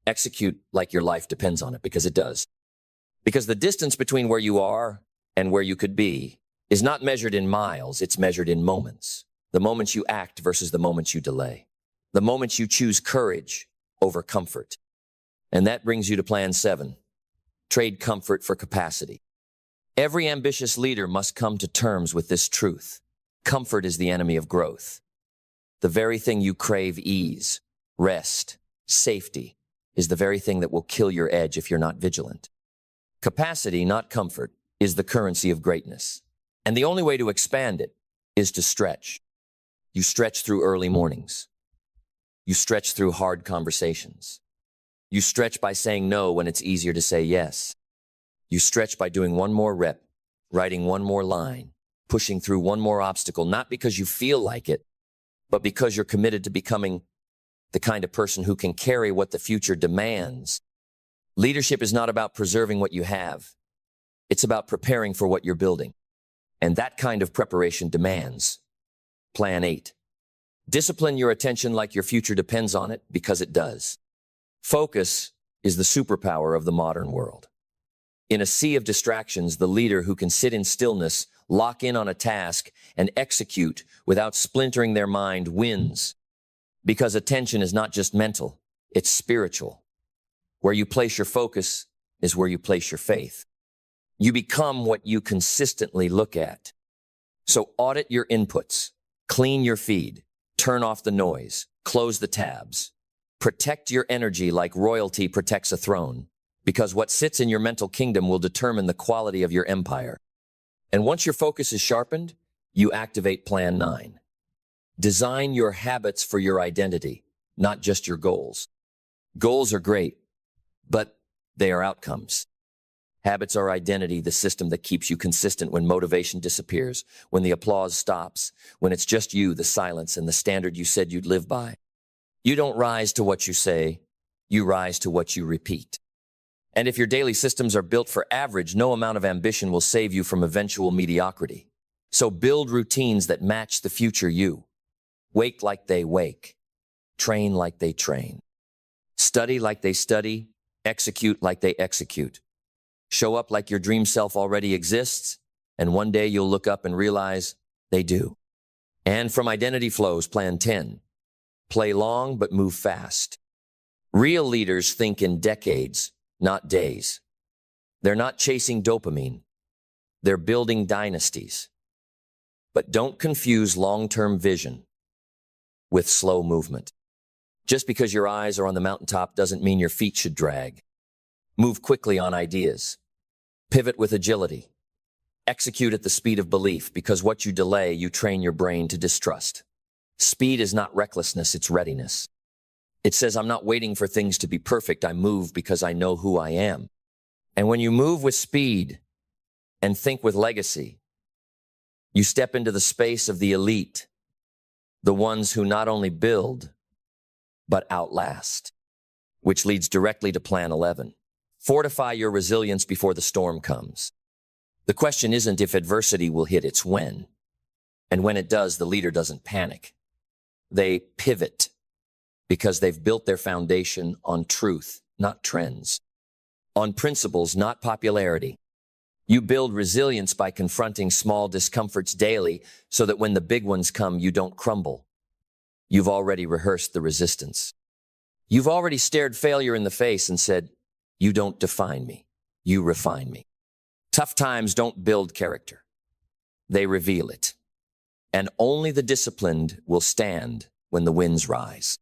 Execute like your life depends on it, because it does. Because the distance between where you are and where you could be is not measured in miles, it's measured in moments. The moments you act versus the moments you delay. The moments you choose courage over comfort. And that brings you to Plan 7. Trade comfort for capacity. Every ambitious leader must come to terms with this truth. Comfort is the enemy of growth. The very thing you crave, ease, rest, safety, is the very thing that will kill your edge if you're not vigilant. Capacity, not comfort, is the currency of greatness. And the only way to expand it is to stretch. You stretch through early mornings. You stretch through hard conversations. You stretch by saying no when it's easier to say yes. You stretch by doing one more rep, writing one more line, pushing through one more obstacle, not because you feel like it, but because you're committed to becoming the kind of person who can carry what the future demands. Leadership is not about preserving what you have. It's about preparing for what you're building. And that kind of preparation demands. Plan 8. Discipline your attention like your future depends on it, because it does. Focus is the superpower of the modern world. In a sea of distractions, the leader who can sit in stillness, lock in on a task, and execute without splintering their mind wins. Because attention is not just mental, it's spiritual. Where you place your focus is where you place your faith. You become what you consistently look at. So audit your inputs, clean your feed, turn off the noise, close the tabs. Protect your energy like royalty protects a throne, because what sits in your mental kingdom will determine the quality of your empire. And once your focus is sharpened, you activate Plan 9. Design your habits for your identity, not just your goals. Goals are great, but they are outcomes. Habits are identity, the system that keeps you consistent when motivation disappears, when the applause stops, when it's just you, the silence, and the standard you said you'd live by. You don't rise to what you say, you rise to what you repeat. And if your daily systems are built for average, no amount of ambition will save you from eventual mediocrity. So build routines that match the future you. Wake like they wake. Train like they train. Study like they study. Execute like they execute. Show up like your dream self already exists, and one day you'll look up and realize they do. And from identity flows, Plan 10. Play long but move fast. Real leaders think in decades, not days. They're not chasing dopamine. They're building dynasties. But don't confuse long-term vision with slow movement. Just because your eyes are on the mountaintop doesn't mean your feet should drag. Move quickly on ideas. Pivot with agility. Execute at the speed of belief, because what you delay, you train your brain to distrust. Speed is not recklessness, it's readiness. It says, I'm not waiting for things to be perfect. I move because I know who I am. And when you move with speed and think with legacy, you step into the space of the elite, the ones who not only build, but outlast, which leads directly to Plan 11. Fortify your resilience before the storm comes. The question isn't if adversity will hit, it's when. And when it does, the leader doesn't panic. They pivot because they've built their foundation on truth, not trends. On principles, not popularity. You build resilience by confronting small discomforts daily so that when the big ones come, you don't crumble. You've already rehearsed the resistance. You've already stared failure in the face and said, you don't define me, you refine me. Tough times don't build character. They reveal it. And only the disciplined will stand when the winds rise.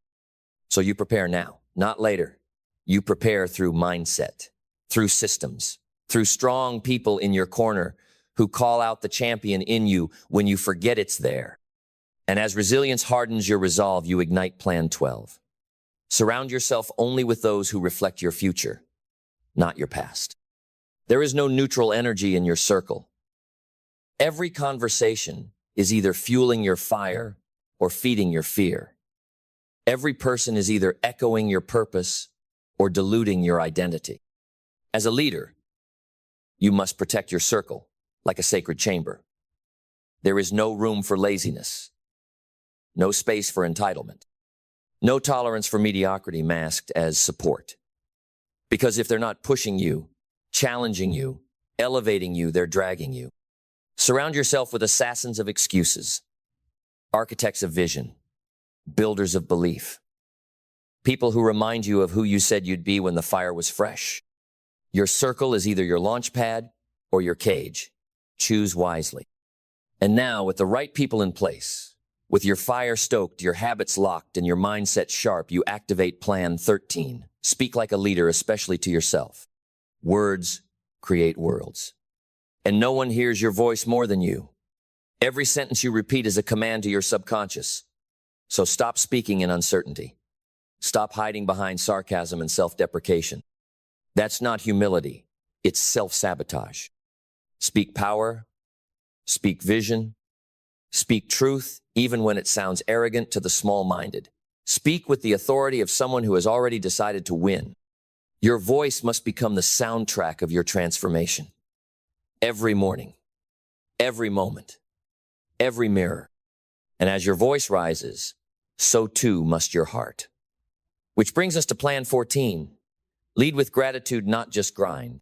So you prepare now, not later. You prepare through mindset, through systems, through strong people in your corner who call out the champion in you when you forget it's there. And as resilience hardens your resolve, you ignite Plan 12. Surround yourself only with those who reflect your future, not your past. There is no neutral energy in your circle. Every conversation is either fueling your fire or feeding your fear. Every person is either echoing your purpose or diluting your identity. As a leader, you must protect your circle like a sacred chamber. There is no room for laziness, no space for entitlement, no tolerance for mediocrity masked as support. Because if they're not pushing you, challenging you, elevating you, they're dragging you. Surround yourself with assassins of excuses, architects of vision, builders of belief, people who remind you of who you said you'd be when the fire was fresh. Your circle is either your launch pad or your cage. Choose wisely. And now, with the right people in place, with your fire stoked, your habits locked, and your mindset sharp, you activate Plan 13. Speak like a leader, especially to yourself. Words create worlds. And no one hears your voice more than you. Every sentence you repeat is a command to your subconscious. So stop speaking in uncertainty. Stop hiding behind sarcasm and self-deprecation. That's not humility. It's self-sabotage. Speak power. Speak vision. Speak truth, even when it sounds arrogant to the small-minded. Speak with the authority of someone who has already decided to win. Your voice must become the soundtrack of your transformation. Every morning, every moment, every mirror. And as your voice rises, so too must your heart. Which brings us to Plan 14. Lead with gratitude, not just grind.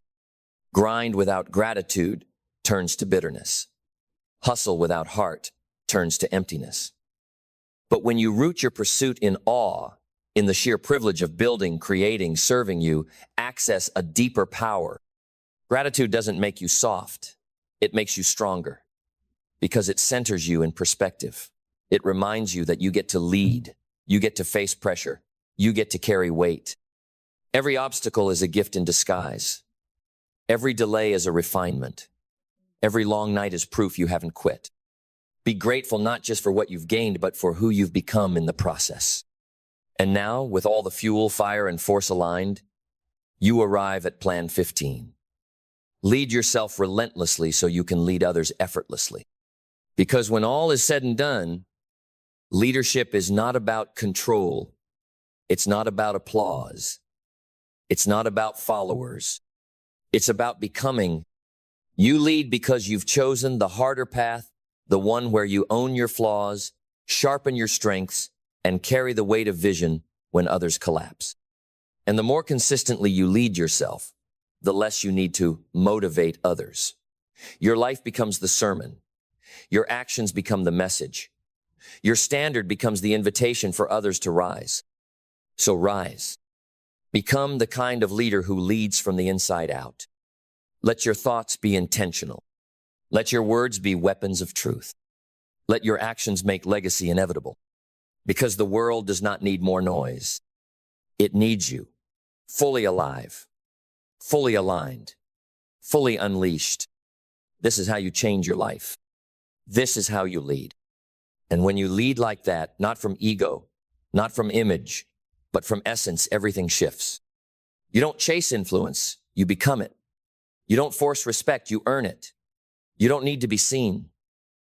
Grind without gratitude turns to bitterness. Hustle without heart turns to emptiness. But when you root your pursuit in awe, in the sheer privilege of building, creating, serving, you access a deeper power. Gratitude doesn't make you soft. It makes you stronger because it centers you in perspective. It reminds you that you get to lead. You get to face pressure. You get to carry weight. Every obstacle is a gift in disguise. Every delay is a refinement. Every long night is proof you haven't quit. Be grateful not just for what you've gained, but for who you've become in the process. And now, with all the fuel, fire, and force aligned, you arrive at Plan 15. Lead yourself relentlessly so you can lead others effortlessly. Because when all is said and done, leadership is not about control. It's not about applause. It's not about followers. It's about becoming. You lead because you've chosen the harder path, the one where you own your flaws, sharpen your strengths, and carry the weight of vision when others collapse. And the more consistently you lead yourself, the less you need to motivate others. Your life becomes the sermon. Your actions become the message. Your standard becomes the invitation for others to rise. So rise. Become the kind of leader who leads from the inside out. Let your thoughts be intentional. Let your words be weapons of truth. Let your actions make legacy inevitable. Because the world does not need more noise. It needs you, fully alive, fully aligned, fully unleashed. This is how you change your life. This is how you lead. And when you lead like that, not from ego, not from image, but from essence, everything shifts. You don't chase influence, you become it. You don't force respect, you earn it. You don't need to be seen,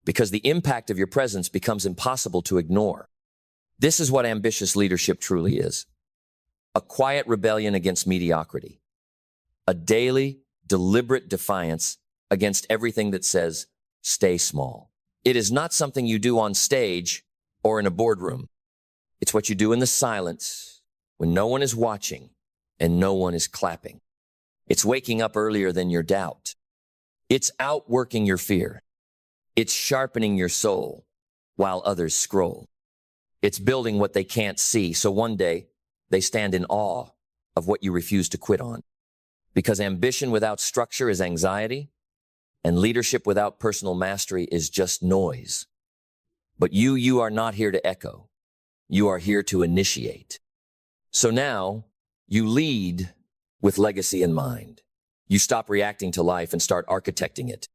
because the impact of your presence becomes impossible to ignore. This is what ambitious leadership truly is. A quiet rebellion against mediocrity. A daily, deliberate defiance against everything that says, stay small. It is not something you do on stage or in a boardroom. It's what you do in the silence when no one is watching and no one is clapping. It's waking up earlier than your doubt. It's outworking your fear. It's sharpening your soul while others scroll. It's building what they can't see, so one day they stand in awe of what you refuse to quit on. Because ambition without structure is anxiety, and leadership without personal mastery is just noise. But you are not here to echo. You are here to initiate. So now, you lead with legacy in mind. You stop reacting to life and start architecting it.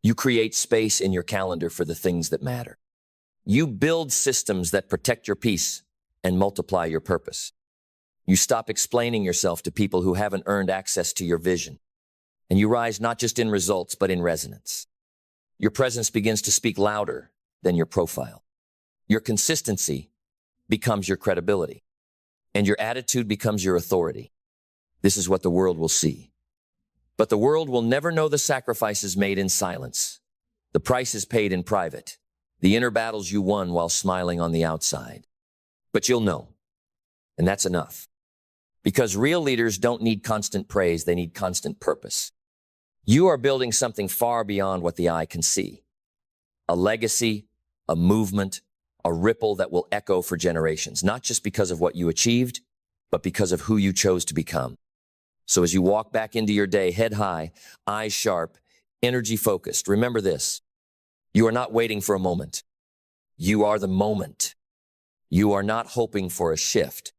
You create space in your calendar for the things that matter. You build systems that protect your peace and multiply your purpose. You stop explaining yourself to people who haven't earned access to your vision. And you rise not just in results, but in resonance. Your presence begins to speak louder than your profile. Your consistency becomes your credibility. And your attitude becomes your authority. This is what the world will see. But the world will never know the sacrifices made in silence, the prices paid in private, the inner battles you won while smiling on the outside. But you'll know, and that's enough. Because real leaders don't need constant praise, they need constant purpose. You are building something far beyond what the eye can see. A legacy, a movement, a ripple that will echo for generations, not just because of what you achieved, but because of who you chose to become. So as you walk back into your day, head high, eyes sharp, energy focused, remember this. You are not waiting for a moment. You are the moment. You are not hoping for a shift.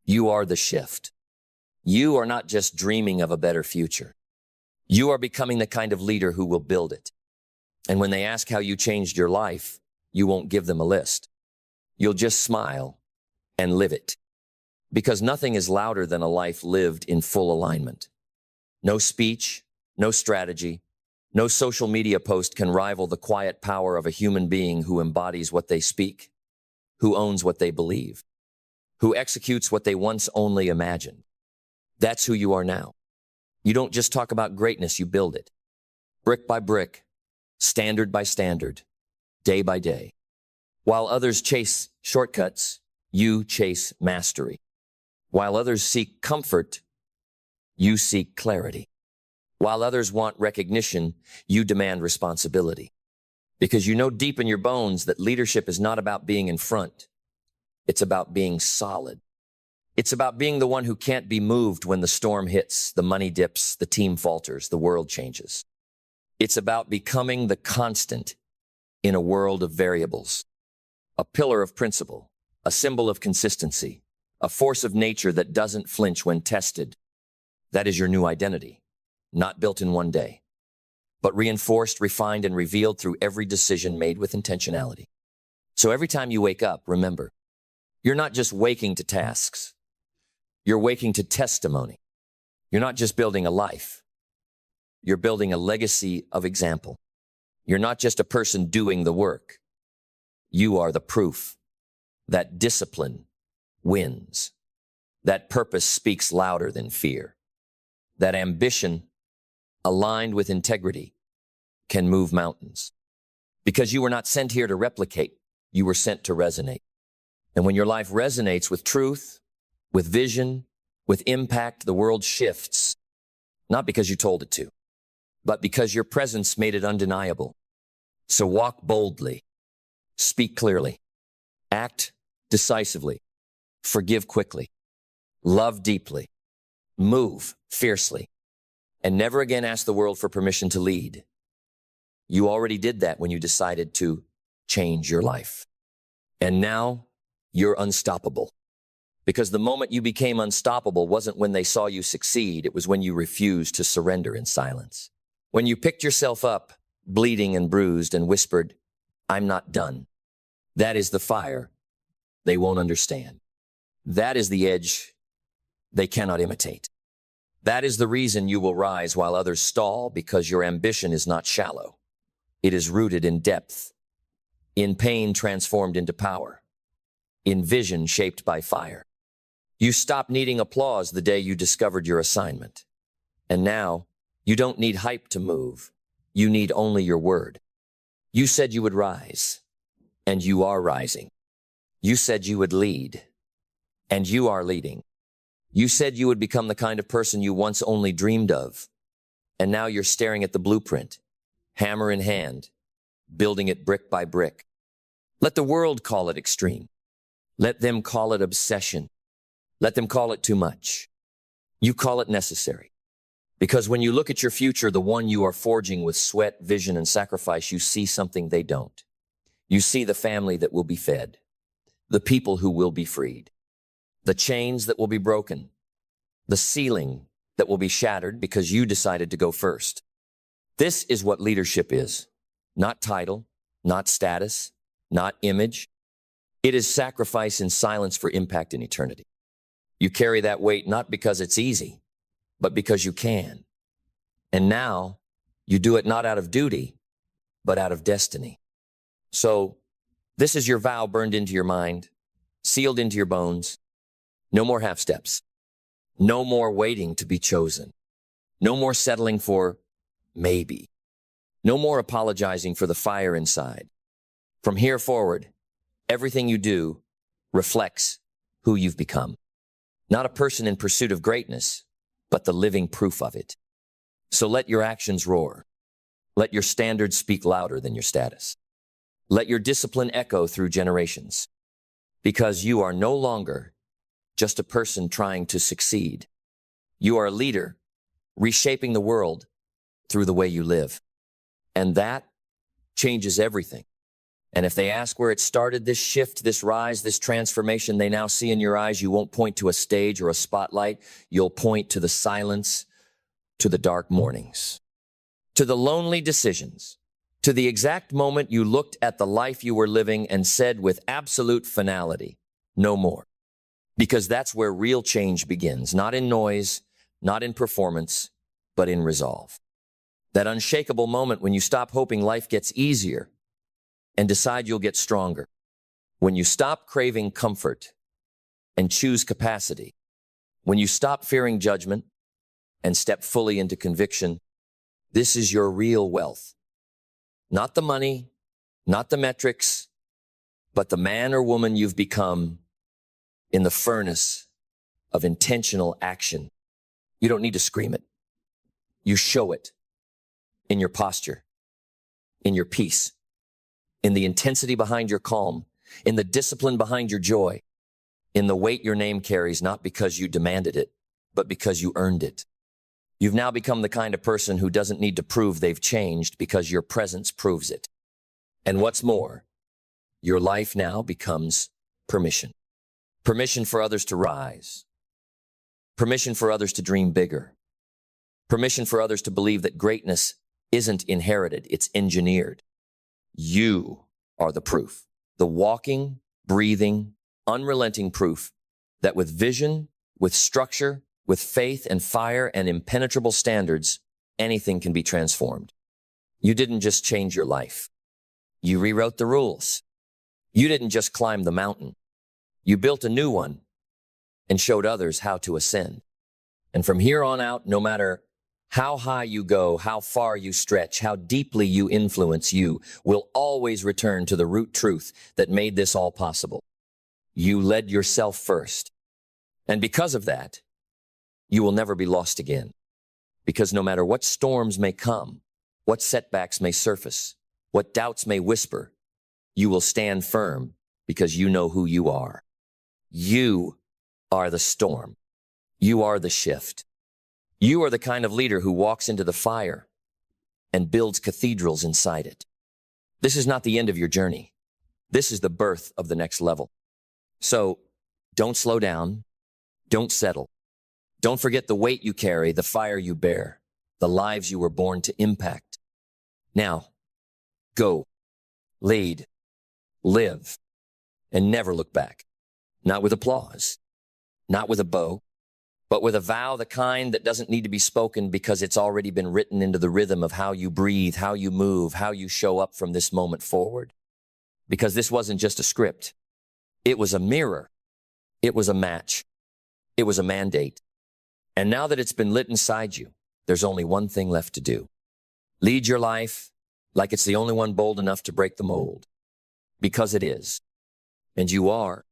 You are the shift. You are not just dreaming of a better future. You are becoming the kind of leader who will build it. And when they ask how you changed your life, you won't give them a list. You'll just smile and live it. Because nothing is louder than a life lived in full alignment. No speech, no strategy, no social media post can rival the quiet power of a human being who embodies what they speak, who owns what they believe. who executes what they once only imagined. That's who you are now. You don't just talk about greatness, you build it. Brick by brick, standard by standard, day by day. While others chase shortcuts, you chase mastery. While others seek comfort, you seek clarity. While others want recognition, you demand responsibility. Because you know deep in your bones that leadership is not about being in front. It's about being solid. It's about being the one who can't be moved when the storm hits, the money dips, the team falters, the world changes. It's about becoming the constant in a world of variables. A pillar of principle, a symbol of consistency, a force of nature that doesn't flinch when tested. That is your new identity, not built in one day, but reinforced, refined, and revealed through every decision made with intentionality. So every time you wake up, remember, you're not just waking to tasks. You're waking to testimony. You're not just building a life. You're building a legacy of example. You're not just a person doing the work. You are the proof that discipline wins, that purpose speaks louder than fear, that ambition aligned with integrity can move mountains. Because you were not sent here to replicate, you were sent to resonate. And when your life resonates with truth, with vision, with impact, the world shifts, not because you told it to, but because your presence made it undeniable. So walk boldly, speak clearly, act decisively, forgive quickly, love deeply, move fiercely, and never again ask the world for permission to lead. You already did that when you decided to change your life. And now you're unstoppable. Because the moment you became unstoppable wasn't when they saw you succeed, it was when you refused to surrender in silence. When you picked yourself up, bleeding and bruised, and whispered, "I'm not done." That is the fire they won't understand. That is the edge they cannot imitate. That is the reason you will rise while others stall, because your ambition is not shallow. It is rooted in depth, in pain transformed into power, in vision shaped by fire. You stopped needing applause the day you discovered your assignment. And now, you don't need hype to move. You need only your word. You said you would rise, and you are rising. You said you would lead, and you are leading. You said you would become the kind of person you once only dreamed of, and now you're staring at the blueprint, hammer in hand, building it brick by brick. Let the world call it extreme. Let them call it obsession. Let them call it too much. You call it necessary. Because when you look at your future, the one you are forging with sweat, vision, and sacrifice, you see something they don't. You see the family that will be fed, the people who will be freed, the chains that will be broken, the ceiling that will be shattered because you decided to go first. This is what leadership is. Not title, not status, not image. It is sacrifice in silence for impact in eternity. You carry that weight not because it's easy, but because you can. And now you do it not out of duty, but out of destiny. So this is your vow burned into your mind, sealed into your bones. No more half steps. No more waiting to be chosen. No more settling for maybe. No more apologizing for the fire inside. From here forward, everything you do reflects who you've become. Not a person in pursuit of greatness, but the living proof of it. So let your actions roar. Let your standards speak louder than your status. Let your discipline echo through generations. Because you are no longer just a person trying to succeed. You are a leader, reshaping the world through the way you live. And that changes everything. And if they ask where it started, this shift, this rise, this transformation they now see in your eyes, you won't point to a stage or a spotlight. You'll point to the silence, to the dark mornings, to the lonely decisions, to the exact moment you looked at the life you were living and said with absolute finality, no more. Because that's where real change begins, not in noise, not in performance, but in resolve. That unshakable moment when you stop hoping life gets easier and decide you'll get stronger. When you stop craving comfort and choose capacity, when you stop fearing judgment and step fully into conviction, this is your real wealth. Not the money, not the metrics, but the man or woman you've become in the furnace of intentional action. You don't need to scream it. You show it in your posture, in your peace, in the intensity behind your calm, in the discipline behind your joy, in the weight your name carries, not because you demanded it, but because you earned it. You've now become the kind of person who doesn't need to prove they've changed because your presence proves it. And what's more, your life now becomes permission. Permission for others to rise. Permission for others to dream bigger. Permission for others to believe that greatness isn't inherited, it's engineered. You are the proof, the walking, breathing, unrelenting proof that with vision, with structure, with faith and fire and impenetrable standards, anything can be transformed. You didn't just change your life. You rewrote the rules. You didn't just climb the mountain. You built a new one and showed others how to ascend. And from here on out, no matter how high you go, how far you stretch, how deeply you influence, you will always return to the root truth that made this all possible. You led yourself first. And because of that, you will never be lost again. Because no matter what storms may come, what setbacks may surface, what doubts may whisper, you will stand firm because you know who you are. You are the storm. You are the shift. You are the kind of leader who walks into the fire and builds cathedrals inside it. This is not the end of your journey. This is the birth of the next level. So don't slow down. Don't settle. Don't forget the weight you carry, the fire you bear, the lives you were born to impact. Now, go, lead, live, and never look back. Not with applause, not with a bow, but with a vow, the kind that doesn't need to be spoken because it's already been written into the rhythm of how you breathe, how you move, how you show up from this moment forward. Because this wasn't just a script. It was a mirror. It was a match. It was a mandate. And now that it's been lit inside you, there's only one thing left to do. Lead your life like it's the only one bold enough to break the mold. Because it is. And you are.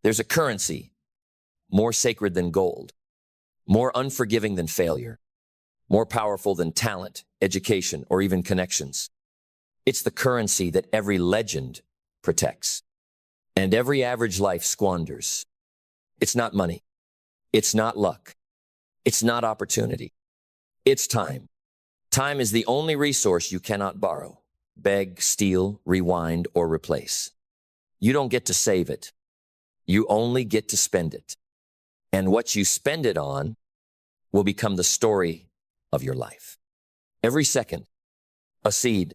There's a currency more sacred than gold, more unforgiving than failure, more powerful than talent, education, or even connections. It's the currency that every legend protects and every average life squanders. It's not money. It's not luck. It's not opportunity. It's time. Time is the only resource you cannot borrow, beg, steal, rewind, or replace. You don't get to save it. You only get to spend it. And what you spend it on will become the story of your life. Every second, a seed.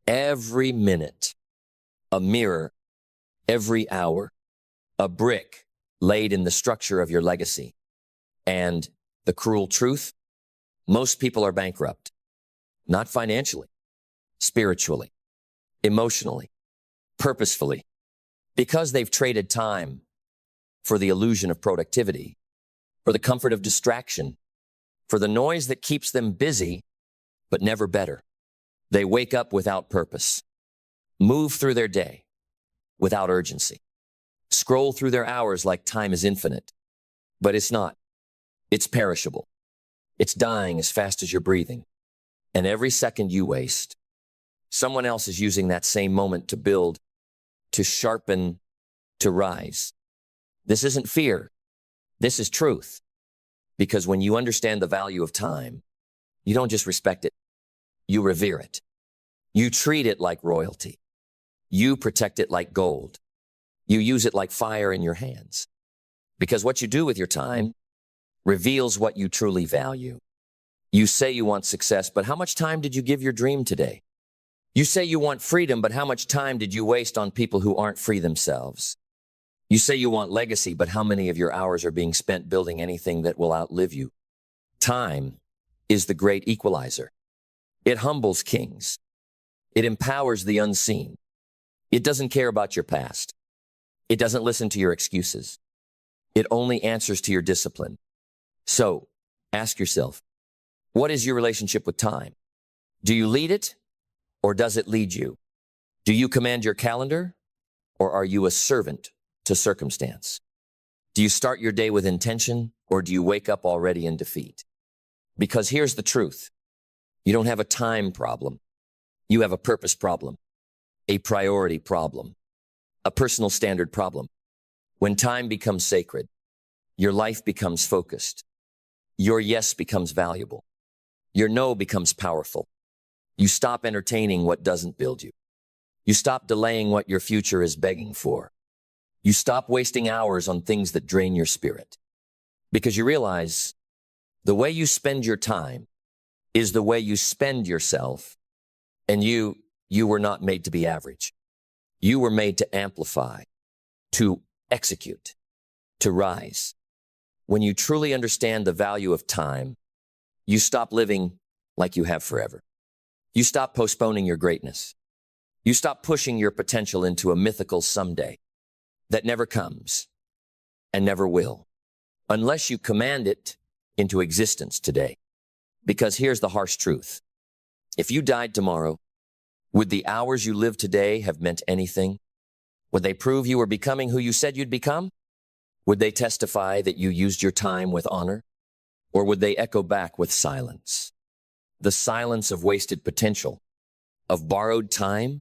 Every minute, a mirror. Every hour, a brick laid in the structure of your legacy. And the cruel truth, most people are bankrupt. Not financially, spiritually, emotionally, purposefully, because they've traded time for the illusion of productivity, for the comfort of distraction, for the noise that keeps them busy, but never better. They wake up without purpose, move through their day without urgency, scroll through their hours like time is infinite, but it's not. It's perishable. It's dying as fast as you're breathing. And every second you waste, someone else is using that same moment to build, to sharpen, to rise. This isn't fear. This is truth. Because when you understand the value of time, you don't just respect it. You revere it. You treat it like royalty. You protect it like gold. You use it like fire in your hands. Because what you do with your time reveals what you truly value. You say you want success, but how much time did you give your dream today? You say you want freedom, but how much time did you waste on people who aren't free themselves? You say you want legacy, but how many of your hours are being spent building anything that will outlive you? Time is the great equalizer. It humbles kings. It empowers the unseen. It doesn't care about your past. It doesn't listen to your excuses. It only answers to your discipline. So, ask yourself, what is your relationship with time? Do you lead it, or does it lead you? Do you command your calendar, or are you a servant to circumstance? Do you start your day with intention, or do you wake up already in defeat? Because here's the truth. You don't have a time problem. You have a purpose problem, a priority problem, a personal standard problem. When time becomes sacred, your life becomes focused. Your yes becomes valuable. Your no becomes powerful. You stop entertaining what doesn't build you. You stop delaying what your future is begging for. You stop wasting hours on things that drain your spirit. Because you realize the way you spend your time is the way you spend yourself, and you were not made to be average. You were made to amplify, to execute, to rise. When you truly understand the value of time, you stop living like you have forever. You stop postponing your greatness. You stop pushing your potential into a mythical someday that never comes and never will, unless you command it into existence today. Because here's the harsh truth. If you died tomorrow, would the hours you live today have meant anything? Would they prove you were becoming who you said you'd become? Would they testify that you used your time with honor? Or would they echo back with silence? The silence of wasted potential, of borrowed time,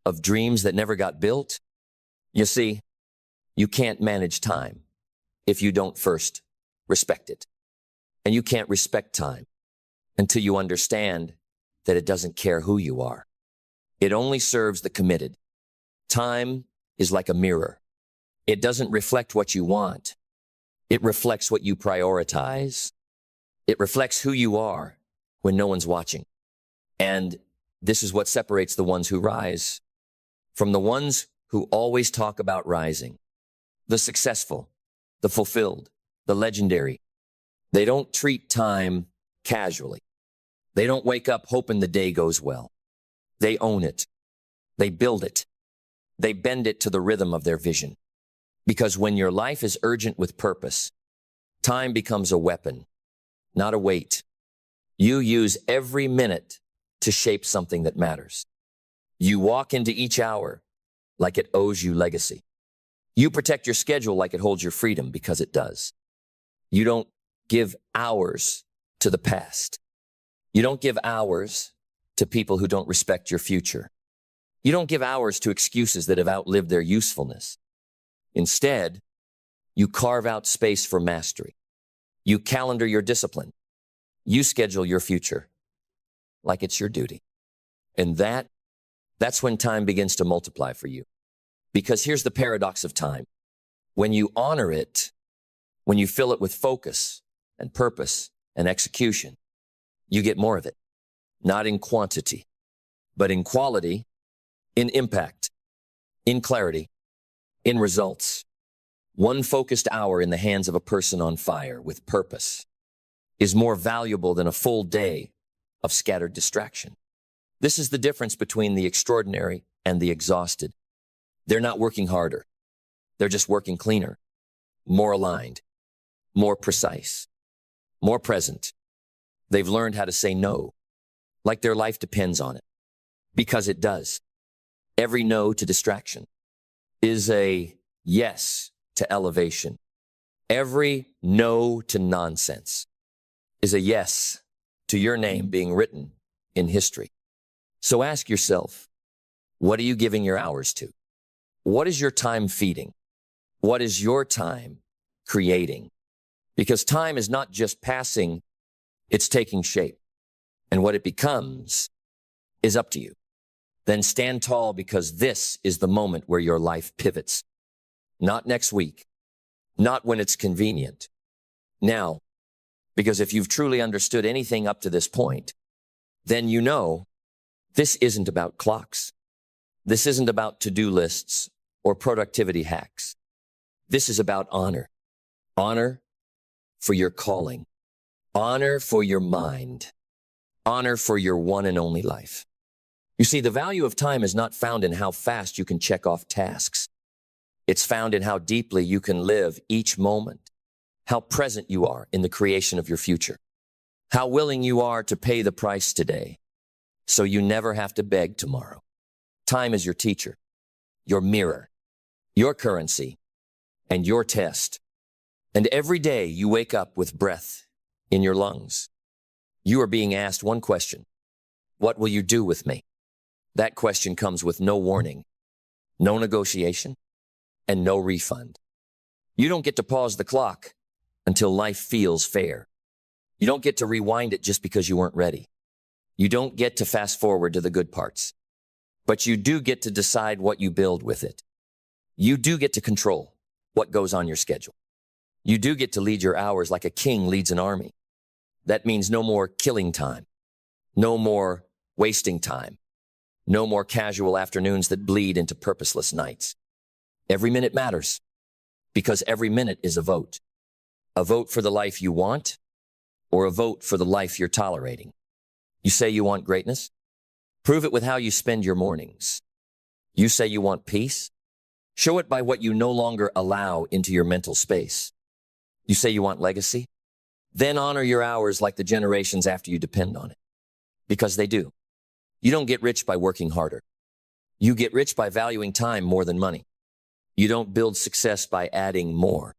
of dreams that never got built? You see, you can't manage time if you don't first respect it. And you can't respect time until you understand that it doesn't care who you are. It only serves the committed. Time is like a mirror. It doesn't reflect what you want. It reflects what you prioritize. It reflects who you are when no one's watching. And this is what separates the ones who rise from the ones who always talk about rising. The successful, the fulfilled, the legendary. They don't treat time casually. They don't wake up hoping the day goes well. They own it. They build it. They bend it to the rhythm of their vision. Because when your life is urgent with purpose, time becomes a weapon, not a weight. You use every minute to shape something that matters. You walk into each hour like it owes you legacy. You protect your schedule like it holds your freedom, because it does. You don't give hours to the past. You don't give hours to people who don't respect your future. You don't give hours to excuses that have outlived their usefulness. Instead, you carve out space for mastery. You calendar your discipline. You schedule your future like it's your duty. And that's when time begins to multiply for you. Because here's the paradox of time. When you honor it, when you fill it with focus and purpose and execution, you get more of it. Not in quantity, but in quality, in impact, in clarity, in results. One focused hour in the hands of a person on fire with purpose is more valuable than a full day of scattered distraction. This is the difference between the extraordinary and the exhausted. They're not working harder. They're just working cleaner, more aligned, more precise, more present. They've learned how to say no, like their life depends on it, because it does. Every no to distraction is a yes to elevation. Every no to nonsense is a yes to your name being written in history. So ask yourself, what are you giving your hours to? What is your time feeding? What is your time creating? Because time is not just passing, it's taking shape. And what it becomes is up to you. Then stand tall, because this is the moment where your life pivots. Not next week, not when it's convenient. Now, because if you've truly understood anything up to this point, then you know this isn't about clocks. This isn't about to-do lists or productivity hacks. This is about honor. Honor for your calling. Honor for your mind. Honor for your one and only life. You see, the value of time is not found in how fast you can check off tasks. It's found in how deeply you can live each moment, how present you are in the creation of your future, how willing you are to pay the price today so you never have to beg tomorrow. Time is your teacher, your mirror, your currency, and your test. And every day you wake up with breath in your lungs. You are being asked one question: what will you do with me? That question comes with no warning, no negotiation, and no refund. You don't get to pause the clock until life feels fair. You don't get to rewind it just because you weren't ready. You don't get to fast forward to the good parts. But you do get to decide what you build with it. You do get to control what goes on your schedule. You do get to lead your hours like a king leads an army. That means no more killing time, no more wasting time, no more casual afternoons that bleed into purposeless nights. Every minute matters, because every minute is a vote. A vote for the life you want, or a vote for the life you're tolerating. You say you want greatness? Prove it with how you spend your mornings. You say you want peace? Show it by what you no longer allow into your mental space. You say you want legacy? Then honor your hours like the generations after you depend on it. Because they do. You don't get rich by working harder. You get rich by valuing time more than money. You don't build success by adding more.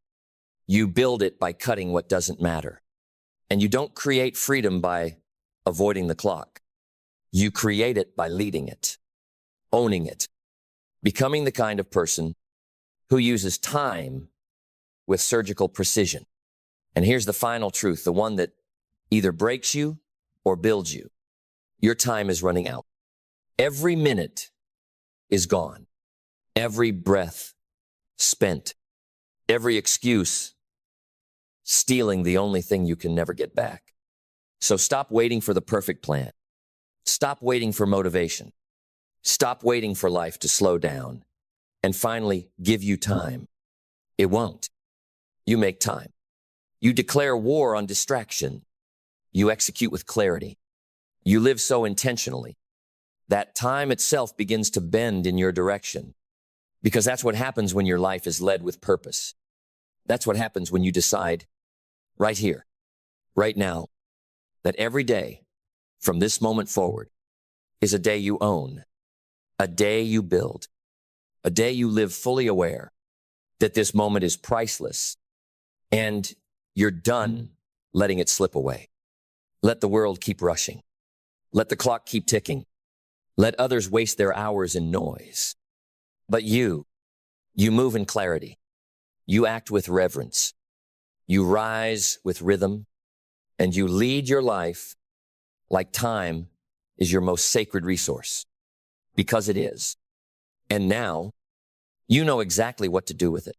You build it by cutting what doesn't matter. And you don't create freedom by avoiding the clock. You create it by leading it, owning it, becoming the kind of person who uses time with surgical precision. And here's the final truth, the one that either breaks you or builds you. Your time is running out. Every minute is gone. Every breath spent. Every excuse stealing the only thing you can never get back. So stop waiting for the perfect plan. Stop waiting for motivation. Stop waiting for life to slow down and finally give you time. It won't. You make time. You declare war on distraction. You execute with clarity. You live so intentionally that time itself begins to bend in your direction, because that's what happens when your life is led with purpose. That's what happens when you decide right here, right now, that every day from this moment forward is a day you own, a day you build, a day you live fully aware that this moment is priceless and you're done letting it slip away. Let the world keep rushing. Let the clock keep ticking. Let others waste their hours in noise. But you move in clarity. You act with reverence. You rise with rhythm, and you lead your life like time is your most sacred resource, because it is. And now you know exactly what to do with it.